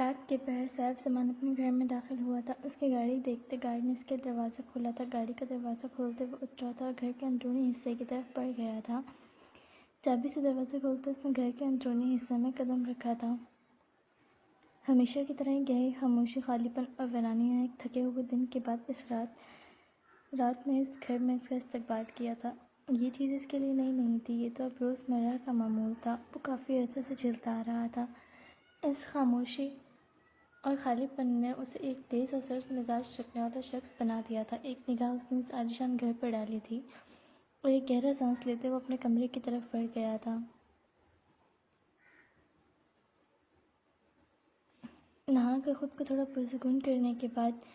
رات کے پہر صاحب زمان اپنے گھر میں داخل ہوا تھا۔ اس کی گاڑی دیکھتے گارڈ نے اس کے دروازہ کھولا تھا۔ گاڑی کا دروازہ کھولتے وہ اترا تھا اور گھر کے اندرونی حصے کی طرف بڑھ گیا تھا۔ چابی سے دروازہ کھولتے اس نے گھر کے اندرونی حصے میں قدم رکھا تھا۔ ہمیشہ کی طرح ہی گہری خاموشی، خالی پن اور ویرانی نے ایک تھکے ہوئے دن کے بعد اس رات میں اس گھر میں اس کا استقبال کیا تھا۔ یہ چیز اس کے لیے نئی نہیں تھی، یہ تو اب روز مرہ کا معمول تھا۔ وہ کافی عرصے سے جھیلتا آ رہا تھا۔ اس خاموشی اور خالی پن نے اسے ایک تیز اور سرد مزاج رکھنے والا شخص بنا دیا تھا۔ ایک نگاہ اس نے اس عالیشان گھر پر ڈالی تھی اور ایک گہرا سانس لیتے وہ اپنے کمرے کی طرف بڑھ گیا تھا۔ نہا کر خود کو تھوڑا پرسکون کرنے کے بعد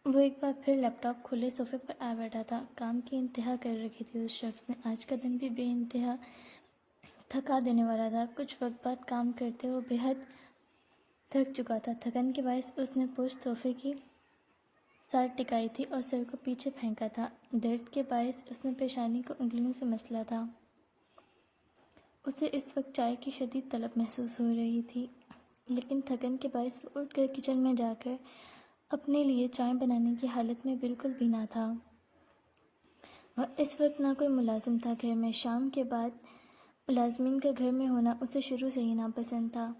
وہ ایک بار پھر لیپ ٹاپ کھولے صوفے پر آ بیٹھا تھا۔ کام کی انتہا کر رکھی تھی اس شخص نے۔ آج کا دن بھی بے انتہا تھکا دینے والا تھا۔ کچھ وقت بعد کام کرتے وہ بے حد تھک چکا تھا۔ تھکن کے باعث اس نے پشت صوفے کی ساٹھ ٹکائی تھی اور سر کو پیچھے پھینکا تھا۔ درد کے باعث اس نے پیشانی کو انگلیوں سے مسلا تھا۔ اسے اس وقت چائے کی شدید طلب محسوس ہو رہی تھی، لیکن تھکن کے باعث وہ اٹھ کر کچن میں جا کر اپنے لیے چائے بنانے کی حالت میں بالکل بھی نہ تھا۔ اور اس وقت نہ کوئی ملازم تھا گھر میں۔ شام کے بعد ملازمین کا گھر میں ہونا اسے شروع سے ہی ناپسند تھا۔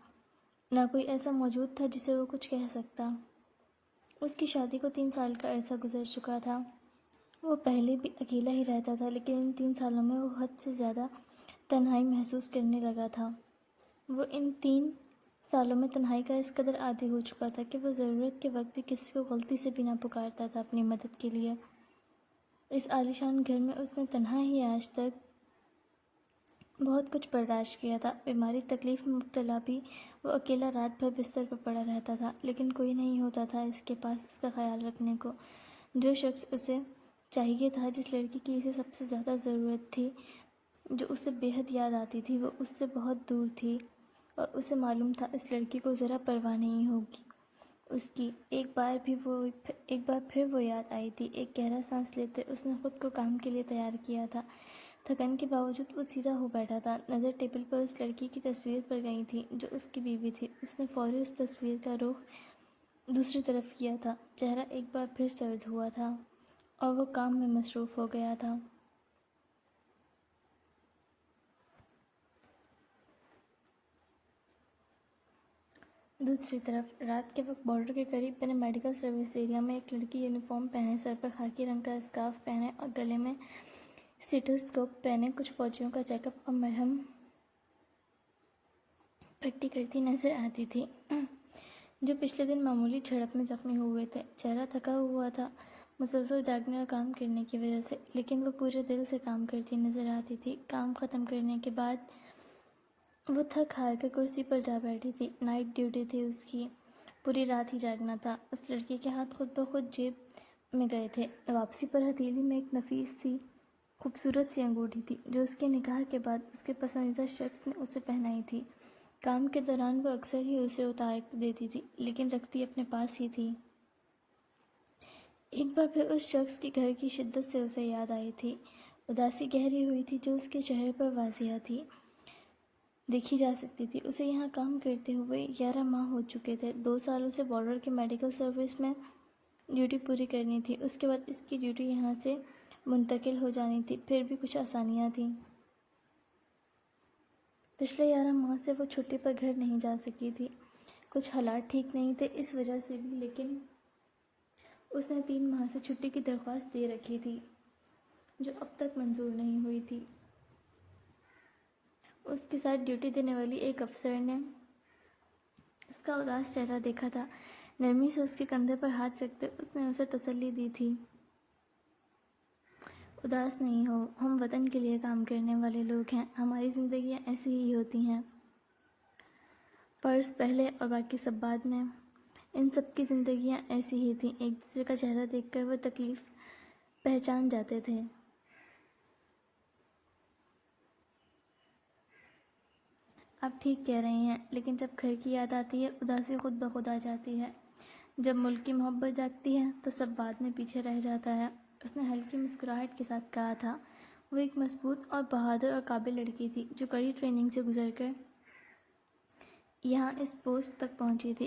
نہ کوئی ایسا موجود تھا جسے وہ کچھ کہہ سکتا۔ اس کی شادی کو 3 سال کا عرصہ گزر چکا تھا۔ وہ پہلے بھی اکیلا ہی رہتا تھا، لیکن ان 3 سالوں میں وہ حد سے زیادہ تنہائی محسوس کرنے لگا تھا۔ وہ ان 3 سالوں میں تنہائی کا اس قدر عادی ہو چکا تھا کہ وہ ضرورت کے وقت بھی کسی کو غلطی سے بھی نہ پکارتا تھا اپنی مدد کے لیے۔ اس عالیشان گھر میں اس نے تنہا ہی آج تک بہت کچھ برداشت کیا تھا۔ بیماری تکلیف میں مبتلا بھی وہ اکیلا رات بھر بستر پر پڑا رہتا تھا، لیکن کوئی نہیں ہوتا تھا اس کے پاس اس کا خیال رکھنے کو۔ جو شخص اسے چاہیے تھا، جس لڑکی کی اسے سب سے زیادہ ضرورت تھی، جو اسے بے حد یاد آتی تھی، وہ اس سے بہت دور تھی اور اسے معلوم تھا اس لڑکی کو ذرا پرواہ نہیں ہوگی اس کی۔ ایک بار پھر وہ یاد آئی تھی۔ ایک گہرا سانس لیتے اس نے خود کو کام کے لیے تیار کیا تھا۔ تھکن کے باوجود وہ سیدھا ہو بیٹھا تھا۔ نظر ٹیبل پر اس لڑکی کی تصویر پر گئی تھی جو اس کی بیوی تھی۔ اس نے فوری اس تصویر کا رخ دوسری طرف کیا تھا۔ چہرہ ایک بار پھر سرد ہوا تھا اور وہ کام میں مصروف ہو گیا تھا۔ دوسری طرف رات کے وقت بارڈر کے قریب بنے میڈیکل سروس ایریا میں ایک لڑکی یونیفارم پہنے، سر پر خاکی رنگ کا اسکارف پہنے اور گلے میں سٹیتھوسکوپ پہنے کچھ فوجیوں کا چیک اپ اور مرہم پٹی کرتی نظر آتی تھی، جو پچھلے دن معمولی جھڑپ میں زخمی ہوئے تھے۔ چہرہ تھکا ہوا تھا مسلسل جاگنے اور کام کرنے کی وجہ سے، لیکن وہ پورے دل سے کام کرتی نظر آتی تھی۔ کام ختم کرنے کے بعد وہ تھک ہار کر کرسی پر جا بیٹھی تھی۔ نائٹ ڈیوٹی تھی اس کی، پوری رات ہی جاگنا تھا۔ اس لڑکی کے ہاتھ خود بخود جیب میں گئے تھے۔ واپسی پر ہتھیلی میں ایک نفیس سی خوبصورت سی انگوٹھی تھی، جو اس کے نکاح کے بعد اس کے پسندیدہ شخص نے اسے پہنائی تھی۔ کام کے دوران وہ اکثر ہی اسے اتار دیتی تھی، لیکن رکھتی اپنے پاس ہی تھی۔ ایک بار پھر اس شخص کی گھر کی شدت سے اسے یاد آئی تھی۔ اداسی گہری ہوئی تھی جو اس کے چہرے پر واضح تھی، دیکھی جا سکتی تھی۔ اسے یہاں کام کرتے ہوئے 11 ماہ ہو چکے تھے۔ 2 سالوں سے بارڈر کے میڈیکل سروس میں ڈیوٹی پوری کرنی تھی۔ اس کے بعد اس کی ڈیوٹی یہاں سے منتقل ہو جانی تھی۔ پھر بھی کچھ آسانیاں تھیں۔ پچھلے 11 ماہ سے وہ چھٹی پر گھر نہیں جا سکی تھی۔ کچھ حالات ٹھیک نہیں تھے اس وجہ سے بھی، لیکن اس نے 3 ماہ سے چھٹی کی درخواست دے رکھی تھی، جو اب تک منظور نہیں ہوئی تھی۔ اس کے ساتھ ڈیوٹی دینے والی ایک افسر نے اس کا اداس چہرہ دیکھا تھا۔ نرمی سے اس کے کندھے پر ہاتھ رکھتے اس نے اسے تسلی دی تھی، اداس نہیں ہو، ہم وطن کے لیے کام کرنے والے لوگ ہیں، ہماری زندگیاں ایسی ہی ہوتی ہیں، فرض پہلے اور باقی سب بعد میں۔ ان سب کی زندگیاں ایسی ہی تھیں۔ ایک دوسرے کا چہرہ دیکھ کر وہ تکلیف پہچان جاتے تھے۔ آپ ٹھیک کہہ رہی ہیں، لیکن جب گھر کی یاد آتی ہے اداسی خود بخود آ جاتی ہے۔ جب ملک کی محبت جاگتی ہے تو سب بعد میں پیچھے رہ جاتا ہے، اس نے ہلکی مسکراہٹ کے ساتھ کہا تھا۔ وہ ایک مضبوط اور بہادر اور قابل لڑکی تھی جو کڑی ٹریننگ سے گزر کر یہاں اس پوسٹ تک پہنچی تھی۔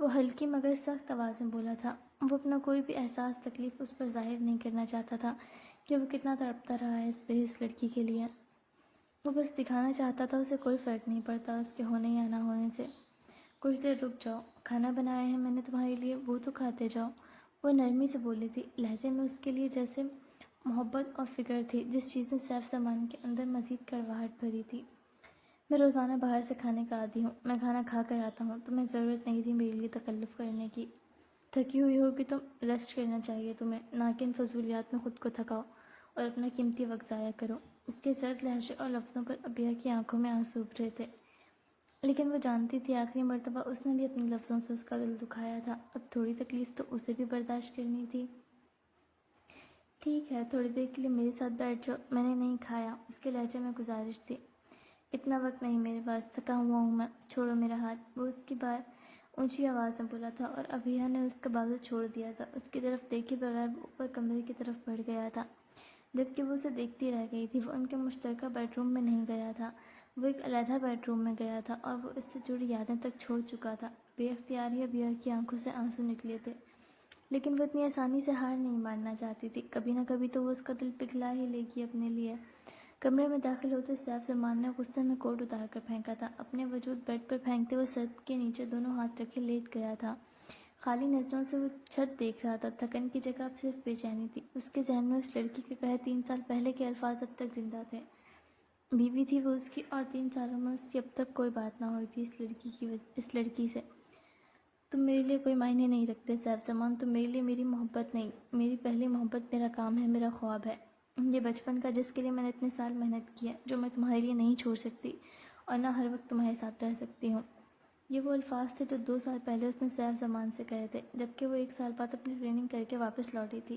وہ ہلکی مگر سخت آواز میں بولا تھا۔ وہ اپنا کوئی بھی احساس تکلیف اس پر ظاہر نہیں کرنا چاہتا تھا کہ وہ کتنا تڑپتا رہا ہے اس بےحس لڑکی کے لیے۔ وہ بس دکھانا چاہتا تھا اسے کوئی فرق نہیں پڑتا اس کے ہونے یا نہ ہونے سے۔ کچھ دیر رک جاؤ، کھانا بنایا ہے میں نے تمہارے لیے، وہ تو کھاتے جاؤ۔ وہ نرمی سے بولی تھی، لہجے میں اس کے لیے جیسے محبت اور فکر تھی جس چیز نے سیف زمان کے اندر مزید کڑواہٹ بھری تھی۔ میں روزانہ باہر سے کھانے کا عادی ہوں، میں کھانا کھا کر آتا ہوں، تمہیں ضرورت نہیں تھی میرے لیے تکلف کرنے کی۔ تھکی ہوئی ہوگی تم، ریسٹ کرنا چاہیے تمہیں، نہ کہ ان فضولیات میں خود کو تھکاؤ اور اپنا قیمتی وقت ضائع کرو۔ اس کے سرد لہجے اور لفظوں پر ابیہ کی آنکھوں میں آنسو ابھرے تھے، لیکن وہ جانتی تھی آخری مرتبہ اس نے بھی اپنے لفظوں سے اس کا دل دکھایا تھا، اب تھوڑی تکلیف تو اسے بھی برداشت کرنی تھی۔ ٹھیک ہے، تھوڑی دیر کے لیے میرے ساتھ بیٹھ جاؤ، میں نے نہیں کھایا، اس کے لہجے میں گزارش تھی۔ اتنا وقت نہیں میرے پاس، تھکا ہوا ہوں میں، چھوڑو میرا ہاتھ، وہ اس کی بات اونچی آواز میں بولا تھا اور ابیہ نے اس کا بازو چھوڑ دیا تھا۔ اس کی طرف دیکھے بغیر وہ اوپر کمرے کی طرف بڑھ گیا تھا، جبکہ وہ اسے دیکھتی رہ گئی تھی۔ وہ ان کے مشترکہ بیڈ روم میں نہیں گیا تھا، وہ ایک علیحدہ بیڈ روم میں گیا تھا اور وہ اس سے جڑی یادیں تک چھوڑ چکا تھا۔ بے اختیار ہی ابیہ کی آنکھوں سے آنسو نکلے تھے، لیکن وہ اتنی آسانی سے ہار نہیں ماننا چاہتی تھی، کبھی نہ کبھی تو وہ اس کا دل پگھلا ہی لے گی اپنے لیے۔ کمرے میں داخل ہوتے سیف زمان نے غصے میں کوٹ اتار کر پھینکا تھا، اپنے وجود بیڈ پر پھینکتے ہوئے سر کے نیچے دونوں ہاتھ رکھے لیٹ گیا تھا۔ خالی نظروں سے وہ چھت دیکھ رہا تھا، تھکن کی جگہ اب صرف بے چینی تھی۔ اس کے ذہن میں اس لڑکی کے کہے 3 سال پہلے کے الفاظ اب تک زندہ تھے۔ بیوی تھی وہ اس کی، اور 3 سالوں میں اس کی اب تک کوئی بات نہ ہوئی تھی اس لڑکی سے۔ تم میرے لیے کوئی معنی نہیں رکھتے سیف زمان، تم میرے لیے میری محبت نہیں، میری پہلی محبت میرا کام ہے، میرا خواب ہے، یہ بچپن کا جس کے لیے میں نے اتنے سال محنت کی ہے، جو میں تمہارے لیے نہیں چھوڑ سکتی اور نہ ہر وقت تمہارے ساتھ رہ سکتی ہوں۔ یہ وہ الفاظ تھے جو 2 سال پہلے اس نے سیف زمان سے کہے تھے، جبکہ وہ 1 سال بعد اپنی ٹریننگ کر کے واپس لوٹی تھی،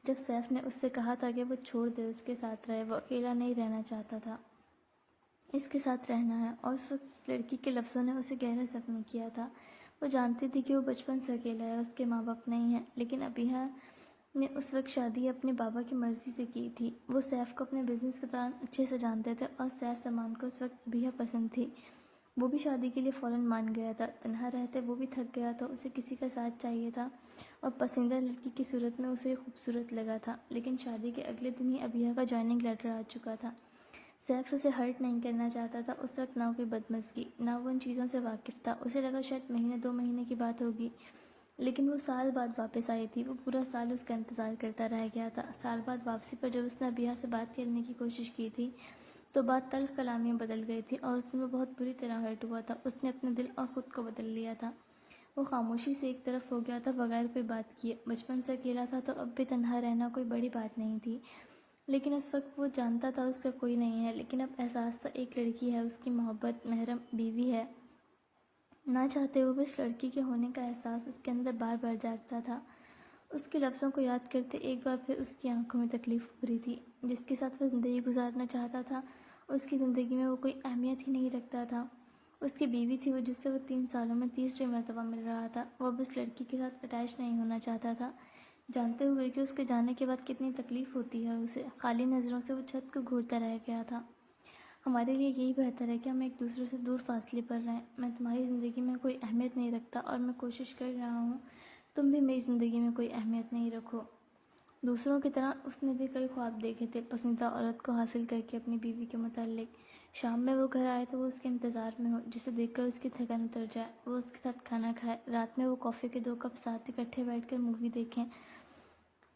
جب سیف نے اس سے کہا تھا کہ وہ چھوڑ دے، اس کے ساتھ رہے، وہ اکیلا نہیں رہنا چاہتا تھا، اس کے ساتھ رہنا ہے۔ اور اس وقت اس لڑکی کے لفظوں نے اسے گہرا زخمی کیا تھا۔ وہ جانتی تھی کہ وہ بچپن سے اکیلا ہے، اس کے ماں باپ نہیں ہیں، لیکن ابیہ نے اس وقت شادی اپنے بابا کی مرضی سے کی تھی۔ وہ سیف کو اپنے بزنس کے دوران اچھے سے جانتے تھے اور سیف زمان کو اس وقت ابیہ پسند تھی۔ وہ بھی شادی کے لیے فوراً مان گیا تھا، تنہا رہتے وہ بھی تھک گیا تھا، اسے کسی کا ساتھ چاہیے تھا اور پسندیدہ لڑکی کی صورت میں اسے خوبصورت لگا تھا۔ لیکن شادی کے اگلے دن ہی ابیہ کا جوائننگ لیٹر آ چکا تھا۔ سیف اسے ہرٹ نہیں کرنا چاہتا تھا، اس وقت نہ کوئی بدمزگی، نہ وہ ان چیزوں سے واقف تھا، اسے لگا شاید مہینے 2 مہینے کی بات ہوگی، لیکن وہ سال بعد واپس آئی تھی۔ وہ پورا سال اس کا انتظار کرتا رہ گیا تھا۔ سال بعد واپسی پر جب اس نے ابیہ سے بات کرنے کی کوشش کی تھی تو بات تلخ کلامی میں بدل گئی تھی اور اس میں بہت بری طرح ہرٹ ہوا تھا۔ اس نے اپنے دل اور خود کو بدل لیا تھا، وہ خاموشی سے ایک طرف ہو گیا تھا بغیر کوئی بات کیے۔ بچپن سے اکیلا تھا تو اب بھی تنہا رہنا کوئی بڑی بات نہیں تھی، لیکن اس وقت وہ جانتا تھا اس کا کوئی نہیں ہے، لیکن اب احساس تھا ایک لڑکی ہے، اس کی محبت، محرم بیوی ہے۔ نہ چاہتے ہوئے بھی اس لڑکی کے ہونے کا احساس اس کے اندر بار بار جاگتا تھا۔ اس کے لفظوں کو یاد کرتے ایک بار پھر اس کی آنکھوں میں تکلیف ابھری تھی۔ جس کے ساتھ وہ زندگی گزارنا چاہتا تھا، اس کی زندگی میں وہ کوئی اہمیت ہی نہیں رکھتا تھا۔ اس کی بیوی تھی وہ، جس سے وہ 3 سالوں میں تیسری مرتبہ مل رہا تھا۔ وہ اب اس لڑکی کے ساتھ اٹیچ نہیں ہونا چاہتا تھا، جانتے ہوئے کہ اس کے جانے کے بعد کتنی تکلیف ہوتی ہے اسے۔ خالی نظروں سے وہ چھت کو گھورتا رہ گیا تھا۔ ہمارے لیے یہی بہتر ہے کہ ہم ایک دوسرے سے دور فاصلے پر رہیں۔ میں تمہاری زندگی میں کوئی اہمیت نہیں رکھتا اور میں کوشش کر رہا ہوں تم بھی میری زندگی میں کوئی اہمیت نہیں رکھو۔ دوسروں کی طرح اس نے بھی کئی خواب دیکھے تھے، پسندیدہ عورت کو حاصل کر کے اپنی بیوی کے متعلق۔ شام میں وہ گھر آئے تو وہ اس کے انتظار میں ہو، جسے دیکھ کر اس کی تھکن اتر جائے، وہ اس کے ساتھ کھانا کھائے، رات میں وہ کافی کے 2 کپ ساتھ اکٹھے بیٹھ کر مووی دیکھیں،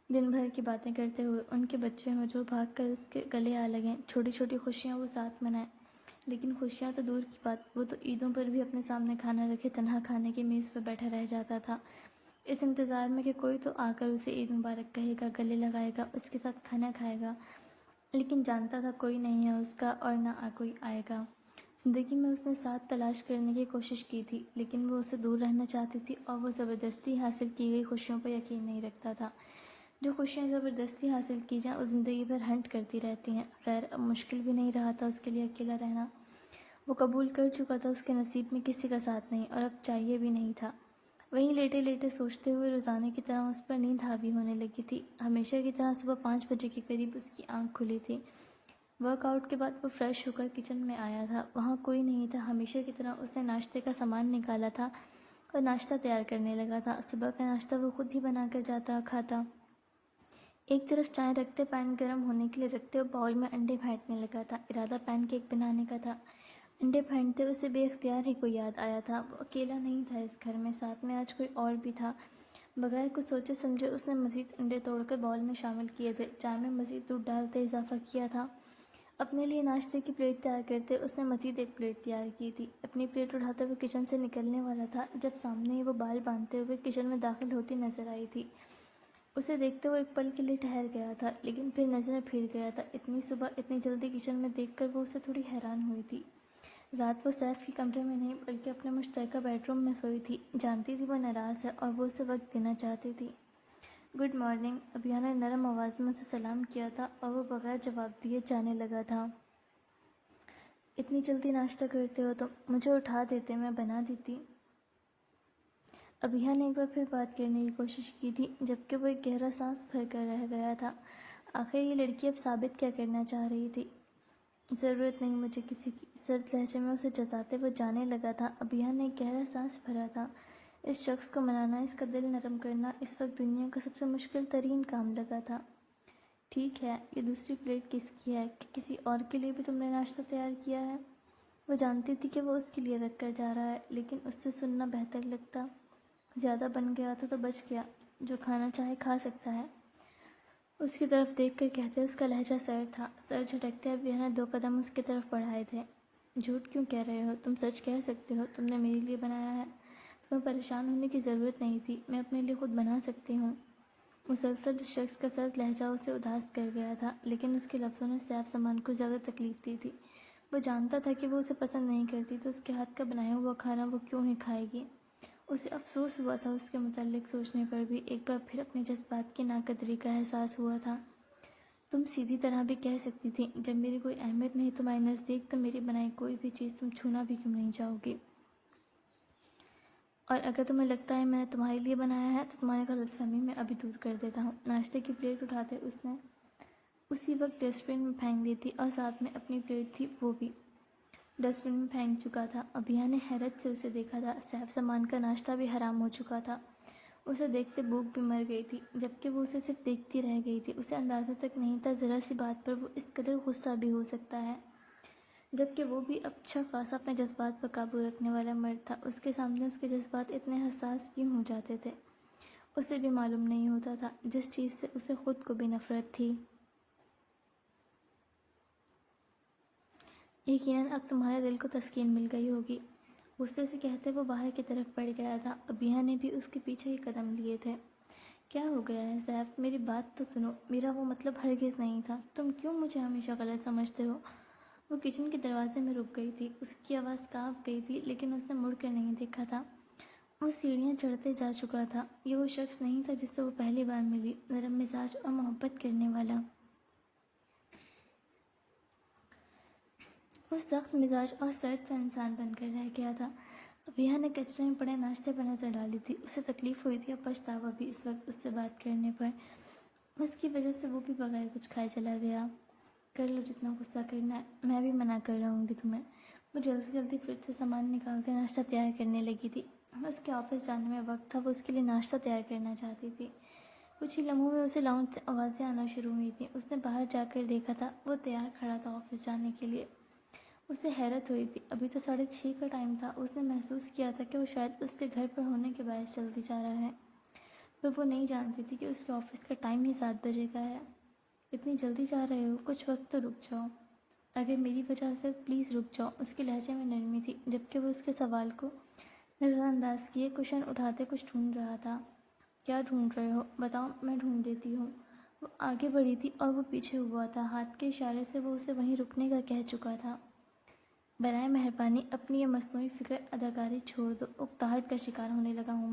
دن بھر کی باتیں کرتے ہوئے۔ ان کے بچے ہوں جو بھاگ کر اس کے گلے آ لگیں، چھوٹی چھوٹی خوشیاں وہ ساتھ منائیں۔ لیکن خوشیاں تو دور کی بات، وہ تو عیدوں پر بھی اپنے سامنے کھانا رکھے تنہا کھانے کی میز پر بیٹھا رہ جاتا تھا، اس انتظار میں کہ کوئی تو آ کر اسے عید مبارک کہے گا، گلے لگائے گا، اس کے ساتھ کھانا کھائے گا، لیکن جانتا تھا کوئی نہیں ہے اس کا اور نہ کوئی آئے گا۔ زندگی میں اس نے ساتھ تلاش کرنے کی کوشش کی تھی، لیکن وہ اسے دور رہنا چاہتی تھی اور وہ زبردستی حاصل کی گئی خوشیوں پر یقین نہیں رکھتا تھا۔ جو خوشیاں زبردستی حاصل کی جائیں وہ زندگی بھر ہنٹ کرتی رہتی ہیں۔ خیر، اب مشکل بھی نہیں رہا تھا اس کے لیے اکیلا رہنا، وہ قبول کر چکا تھا اس کے نصیب میں کسی کا ساتھ نہیں، اور اب چاہیے بھی نہیں تھا۔ وہیں لیٹے لیٹے سوچتے ہوئے روزانے کی طرح اس پر نیند حاوی ہونے لگی تھی۔ ہمیشہ کی طرح صبح 5 بجے کے قریب اس کی آنکھ کھلی تھی۔ ورک آؤٹ کے بعد وہ فریش ہو کر کچن میں آیا تھا، وہاں کوئی نہیں تھا۔ ہمیشہ کی طرح اس نے ناشتے کا سامان نکالا تھا، اور ناشتہ تیار کرنے لگا تھا۔ صبح کا ناشتہ وہ خود ہی بنا کر جاتا کھاتا۔ ایک طرف چائے رکھتے پین گرم ہونے کے لیے رکھتے اور باؤل میں انڈے پھینٹنے لگا تھا۔ ارادہ پین کیک بنانے کا تھا۔ انڈے پھینٹتے اسے بے اختیار ہی کوئی یاد آیا تھا۔ وہ اکیلا نہیں تھا اس گھر میں، ساتھ میں آج کوئی اور بھی تھا۔ بغیر کچھ سوچے سمجھے اس نے مزید انڈے توڑ کر باؤل میں شامل کیے تھے۔ چائے میں مزید دودھ ڈالتے اضافہ کیا تھا۔ اپنے لیے ناشتے کی پلیٹ تیار کرتے اس نے مزید ایک پلیٹ تیار کی تھی۔ اپنی پلیٹ اٹھاتے ہوئے کچن سے نکلنے والا تھا جب سامنے ہی وہ بال باندھتے ہوئے کچن میں داخل ہوتی نظر آئی تھی۔ اسے دیکھتے وہ ایک پل کے لیے ٹھہر گیا تھا، لیکن پھر نظر پھر گیا تھا۔ اتنی صبح اتنی جلدی کچن میں دیکھ کر وہ اسے تھوڑی حیران ہوئی تھی۔ رات وہ سیف کے کمرے میں نہیں بلکہ اپنے مشترکہ بیڈ روم میں سوئی تھی۔ جانتی تھی وہ ناراض ہے اور وہ اسے وقت دینا چاہتی تھی۔ گڈ مارننگ، ابھیا نے نرم آواز میں اسے سلام کیا تھا اور وہ بغیر جواب دیے جانے لگا تھا۔ اتنی جلدی ناشتہ کرتے ہو تم؟ مجھے اٹھا دیتے، میں بنا دیتی۔ ابھیا نے ایک بار پھر بات کرنے کی کوشش کی تھی، جبکہ وہ ایک گہرا سانس بھر کر رہ گیا تھا۔ آخر یہ لڑکی اب ثابت کیا کرنا چاہ رہی تھی؟ ضرورت نہیں مجھے کسی کی، سرد لہجے میں اسے جتاتے وہ جانے لگا تھا۔ ابھیا نے ایک گہرا سانس بھرا تھا۔ اس شخص کو منانا، اس کا دل نرم کرنا اس وقت دنیا کا سب سے مشکل ترین کام لگا تھا۔ ٹھیک ہے، یہ دوسری پلیٹ کس کی ہے؟ کہ کسی اور کے لیے بھی تم نے ناشتہ تیار کیا ہے؟ وہ جانتی تھی کہ وہ اس کے لیے رکھ کر جا رہا ہے، لیکن اس سے سننا بہتر لگتا۔ زیادہ بن گیا تھا تو بچ گیا، جو کھانا چاہے کھا سکتا ہے۔ اس کی طرف دیکھ کر کہتے اس کا لہجہ سرد تھا۔ سر جھٹکتے ابھیا نے 2 قدم اس کی طرف بڑھائے تھے۔ جھوٹ کیوں کہہ رہے ہو؟ تم سچ کہہ سکتے ہو، تم نے میرے لیے بنایا ہے۔ تمہیں پریشان ہونے کی ضرورت نہیں تھی، میں اپنے لیے خود بنا سکتی ہوں۔ مسلسل اس شخص کا سرد لہجہ اسے اداس کر گیا تھا، لیکن اس کے لفظوں نے سیف سامان کو زیادہ تکلیف دی تھی۔ وہ جانتا تھا کہ وہ اسے پسند نہیں کرتی تو اس کے ہاتھ کا بنایا ہوا کھانا وہ کیوں ہی کھائے گی۔ اسے افسوس ہوا تھا اس کے متعلق سوچنے پر بھی۔ ایک بار پھر اپنے جذبات کی ناقدری کا احساس ہوا تھا۔ تم سیدھی طرح بھی کہہ سکتی تھی، جب میری کوئی اہمیت نہیں تمہارے نزدیک تو میری بنائی کوئی بھی چیز تم چھونا بھی کیوں نہیں چاہو گی؟ اور اگر تمہیں لگتا ہے میں نے تمہارے لیے بنایا ہے تو تمہاری غلط فہمی میں ابھی دور کر دیتا ہوں۔ ناشتے کی پلیٹ اٹھاتے اس نے اسی وقت ڈسٹ بن میں پھینک دی تھی اور ساتھ میں اپنی پلیٹ تھی وہ بھی ڈسٹ بن میں پھینک چکا تھا۔ ابھیا نے حیرت سے اسے دیکھا تھا۔ سیف سامان کا ناشتہ بھی حرام ہو چکا تھا۔ اسے دیکھتے بھوک بھی مر گئی تھی، جبکہ وہ اسے صرف دیکھتی رہ گئی تھی۔ اسے اندازہ تک نہیں تھا ذرا سی بات پر وہ اس قدر غصہ بھی ہو سکتا ہے، جبکہ وہ بھی اچھا خاصا اپنے جذبات پر قابو رکھنے والا مرد تھا۔ اس کے سامنے اس کے جذبات اتنے حساس کیوں ہو جاتے تھے؟ اسے بھی معلوم نہیں ہوتا تھا، جس چیز سے اسے خود کو بھی نفرت تھی۔ یقیناً اب تمہارے دل کو تسکین مل گئی ہوگی، غصے سے کہتے وہ باہر کی طرف بڑھ گیا تھا۔ ابھیا نے بھی اس کے پیچھے ہی قدم لیے تھے۔ کیا ہو گیا ہے سیف؟ میری بات تو سنو، میرا وہ مطلب ہرگز نہیں تھا۔ تم کیوں مجھے ہمیشہ غلط سمجھتے ہو؟ وہ کچن کے دروازے میں رک گئی تھی۔ اس کی آواز کانپ گئی تھی، لیکن اس نے مڑ کر نہیں دیکھا تھا۔ وہ سیڑھیاں چڑھتے جا چکا تھا۔ یہ وہ شخص نہیں تھا جس سے وہ پہلی بار ملی، نرم مزاج اور محبت کرنے والا۔ وہ سخت مزاج اور سرد سا انسان بن کر رہ گیا تھا۔ ابھیا نے کچرے میں پڑے ناشتے پر نظر ڈالی تھی۔ اسے تکلیف ہوئی تھی اور پچھتاوا بھی اس وقت اس سے بات کرنے پر۔ اس کی وجہ سے وہ بھی بغیر کچھ کھائے چلا گیا۔ کر لو جتنا غصہ کرنا ہے، میں بھی منع کر رہوں گی تمہیں۔ وہ جلدی جلدی فریج سے سامان نکالتے ناشتہ تیار کرنے لگی تھی۔ اس کے آفس جانے میں وقت تھا، وہ اس کے لیے ناشتہ تیار کرنا چاہتی تھی۔ کچھ ہی لمحوں میں اسے لاؤنج سے آوازیں آنا شروع ہوئی تھیں۔ اس نے باہر جا کر دیکھا تھا، وہ تیار کھڑا تھا آفس جانے کے لیے۔ اسے حیرت ہوئی تھی، ابھی تو 6:30 کا ٹائم تھا۔ اس نے محسوس کیا تھا کہ وہ شاید اس کے گھر پر ہونے کے باعث جلدی جا رہا ہے، پر وہ نہیں جانتی تھی کہ اس کے آفس کا ٹائم ہی 7 بجے کا ہے۔ اتنی جلدی جا رہے ہو؟ کچھ وقت تو رک جاؤ، اگر میری وجہ سے پلیز رک جاؤ۔ اس کے لہجے میں نرمی تھی، جبکہ وہ اس کے سوال کو نظر انداز کیے کوشن اٹھاتے کچھ ڈھونڈ رہا تھا۔ کیا ڈھونڈ رہے ہو؟ بتاؤ، میں ڈھونڈ دیتی ہوں۔ وہ آگے بڑھی تھی اور وہ پیچھے ہوا تھا۔ ہاتھ کے اشارے سے وہ اسے وہیں رکنے کا کہہ چکا تھا۔ برائے مہربانی اپنی یہ مصنوعی فکر اداکاری چھوڑ دو، اکتاہٹ کا شکار ہونے لگا ہوں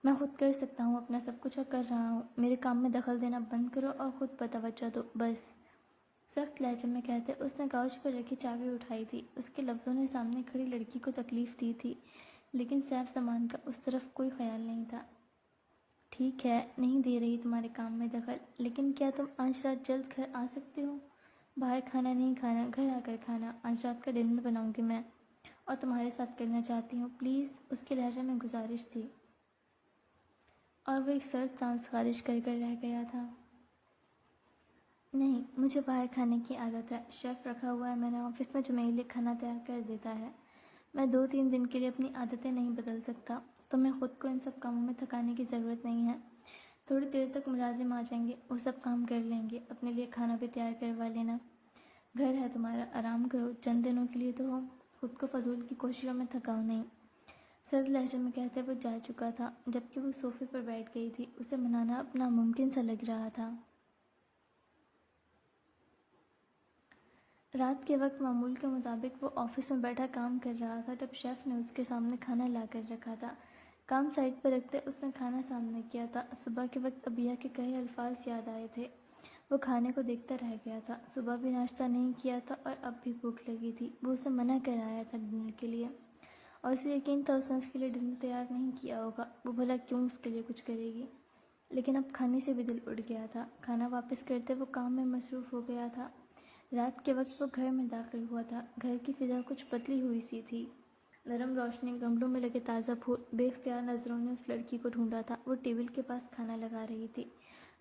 میں خود کر سکتا ہوں اپنا سب کچھ اور کر رہا ہوں۔ میرے کام میں دخل دینا بند کرو اور خود پر توجہ دو، بس۔ سخت لہجے میں کہتے اس نے کاؤچ پر رکھی چابی اٹھائی تھی۔ اس کے لفظوں نے سامنے کھڑی لڑکی کو تکلیف دی تھی، لیکن سیف سامان کا اس طرف کوئی خیال نہیں تھا۔ ٹھیک ہے، نہیں دے رہی تمہارے کام میں دخل، لیکن کیا تم آج رات جلد گھر آ سکتے ہو؟ باہر کھانا نہیں کھانا، گھر آ کر کھانا۔ آج رات کا ڈنر بناؤں گی میں، اور تمہارے ساتھ کرنا چاہتی ہوں، پلیز، اس کے لہجے میں گزارش تھی، اور وہ ایک سرد سانس خارج کر کر رہ گیا تھا۔ نہیں، مجھے باہر کھانے کی عادت ہے، شیف رکھا ہوا ہے میں نے آفس میں جو میرے لیے کھانا تیار کر دیتا ہے۔ میں 2-3 دن کے لیے اپنی عادتیں نہیں بدل سکتا، تمہیں خود کو ان سب کاموں میں تھکانے کی ضرورت نہیں ہے۔ تھوڑی دیر تک ملازم آ جائیں گے، وہ سب کام کر لیں گے، اپنے لیے کھانا بھی تیار کروا لینا۔ گھر ہے تمہارا، آرام کرو، چند دنوں کے لیے تو ہو، خود کو فضول کی کوششوں میں تھکاؤ نہیں۔ سرد لہجے میں کہتے وہ جا چکا تھا، جبکہ وہ صوفے پر بیٹھ گئی تھی، اسے منانا اب ناممکن سا لگ رہا تھا۔ رات کے وقت معمول کے مطابق وہ آفس میں بیٹھا کام کر رہا تھا جب شیف نے اس کے سامنے کھانا لا کر رکھا تھا۔ کام سائڈ پر رکھتے اس نے کھانا سامنے کیا تھا۔ صبح کے وقت ابیہ کے کہے الفاظ یاد آئے تھے۔ وہ کھانے کو دیکھتا رہ گیا تھا۔ صبح بھی ناشتہ نہیں کیا تھا اور اب بھی بھوک لگی تھی۔ وہ اسے منع کر آیا تھا ڈنر کے لیے، اور اسے یقین تھا اس نے اس کے لیے ڈنر تیار نہیں کیا ہوگا، وہ بھلا کیوں اس کے لیے کچھ کرے گی۔ لیکن اب کھانے سے بھی دل اٹھ گیا تھا۔ کھانا واپس کرتے وہ کام میں مصروف ہو گیا تھا۔ رات کے وقت وہ گھر میں داخل ہوا تھا۔ گھر کی فضا کچھ بدلی ہوئی سی تھی۔ نرم روشنی، گملوں میں لگے تازہ پھول، بے اختیار نظروں نے اس لڑکی کو ڈھونڈا تھا۔ وہ ٹیبل کے پاس کھانا لگا رہی تھی،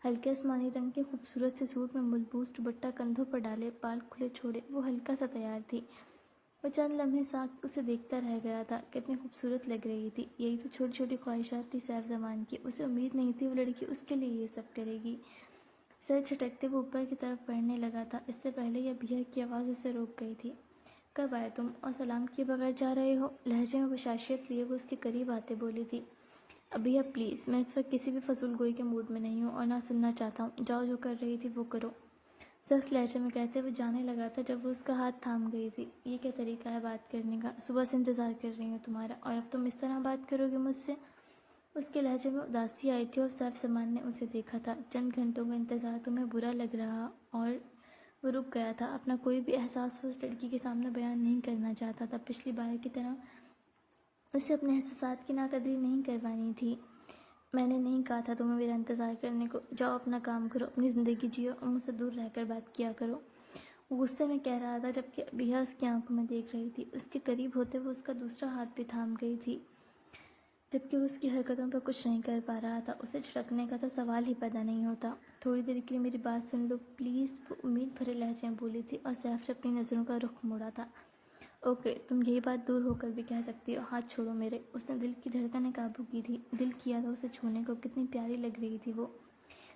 ہلکے آسمانی رنگ کے خوبصورت سے سوٹ میں ملبوس، دوپٹہ کندھوں پر ڈالے، بال کھلے چھوڑے، وہ ہلکا سا تیار تھی۔ وہ چند لمحے ساکھ اسے دیکھتا رہ گیا تھا، کتنی خوبصورت لگ رہی تھی۔ یہی تو چھوٹی چھوٹی خواہشات تھی سیف زمان کی۔ اسے امید نہیں تھی وہ لڑکی اس کے لیے یہ سب کرے گی۔ سر جھٹکتے وہ اوپر کی طرف بڑھنے لگا تھا، اس سے پہلے یہ ابیہ کی آواز اسے روک گئی تھی۔ کب آئے تم، اور سلام کیے بغیر جا رہے ہو؟ لہجے میں بشاشیت لیے وہ اس کے قریب آتے بولی تھی۔ ابیہ پلیز، میں اس وقت کسی بھی فضول گوئی کے موڈ میں نہیں ہوں اور نہ سننا چاہتا ہوں، جاؤ جو کر رہی تھی وہ کرو، سخت لہجے میں کہتے وہ جانے لگا تھا جب وہ اس کا ہاتھ تھام گئی تھی۔ یہ کیا طریقہ ہے بات کرنے کا، صبح سے انتظار کر رہی ہوں تمہارا، اور اب تم اس طرح بات کرو گے مجھ سے؟ اس کے لہجے میں اداسی آئی تھی اور سیف زمان نے اسے دیکھا تھا۔ چند گھنٹوں کا انتظار تمہیں برا لگ رہا، اور وہ رک گیا تھا۔ اپنا کوئی بھی احساس وہ اس لڑکی کے سامنے بیان نہیں کرنا چاہتا تھا۔ پچھلی بار کی طرح اسے اپنے احساسات کی ناقدری نہیں کروانی تھی۔ میں نے نہیں کہا تھا تمہیں میرا انتظار کرنے کو، جاؤ اپنا کام کرو، اپنی زندگی جیو اور مجھ سے دور رہ کر بات کیا کرو۔ وہ غصے میں کہہ رہا تھا جبکہ ابیہ اس کی آنکھوں میں دیکھ رہی تھی۔ اس کے قریب ہوتے وہ اس کا دوسرا ہاتھ بھی تھام گئی تھی، جبکہ وہ اس کی حرکتوں پر کچھ نہیں کر پا رہا تھا۔ اسے جھڑکنے کا تو سوال ہی پیدا نہیں ہوتا۔ تھوڑی دیر کے لیے میری بات سن لو پلیز، وہ امید بھرے لہجے میں بولی تھی، اور سیف نے اپنی نظروں کا رخ موڑا تھا۔ اوکے، تم یہی بات دور ہو کر بھی کہہ سکتی ہو، ہاتھ چھوڑو میرے۔ اس نے دل کی دھڑکنیں قابو کی تھی، دل کیا تھا اسے چھونے کو، کتنی پیاری لگ رہی تھی وہ،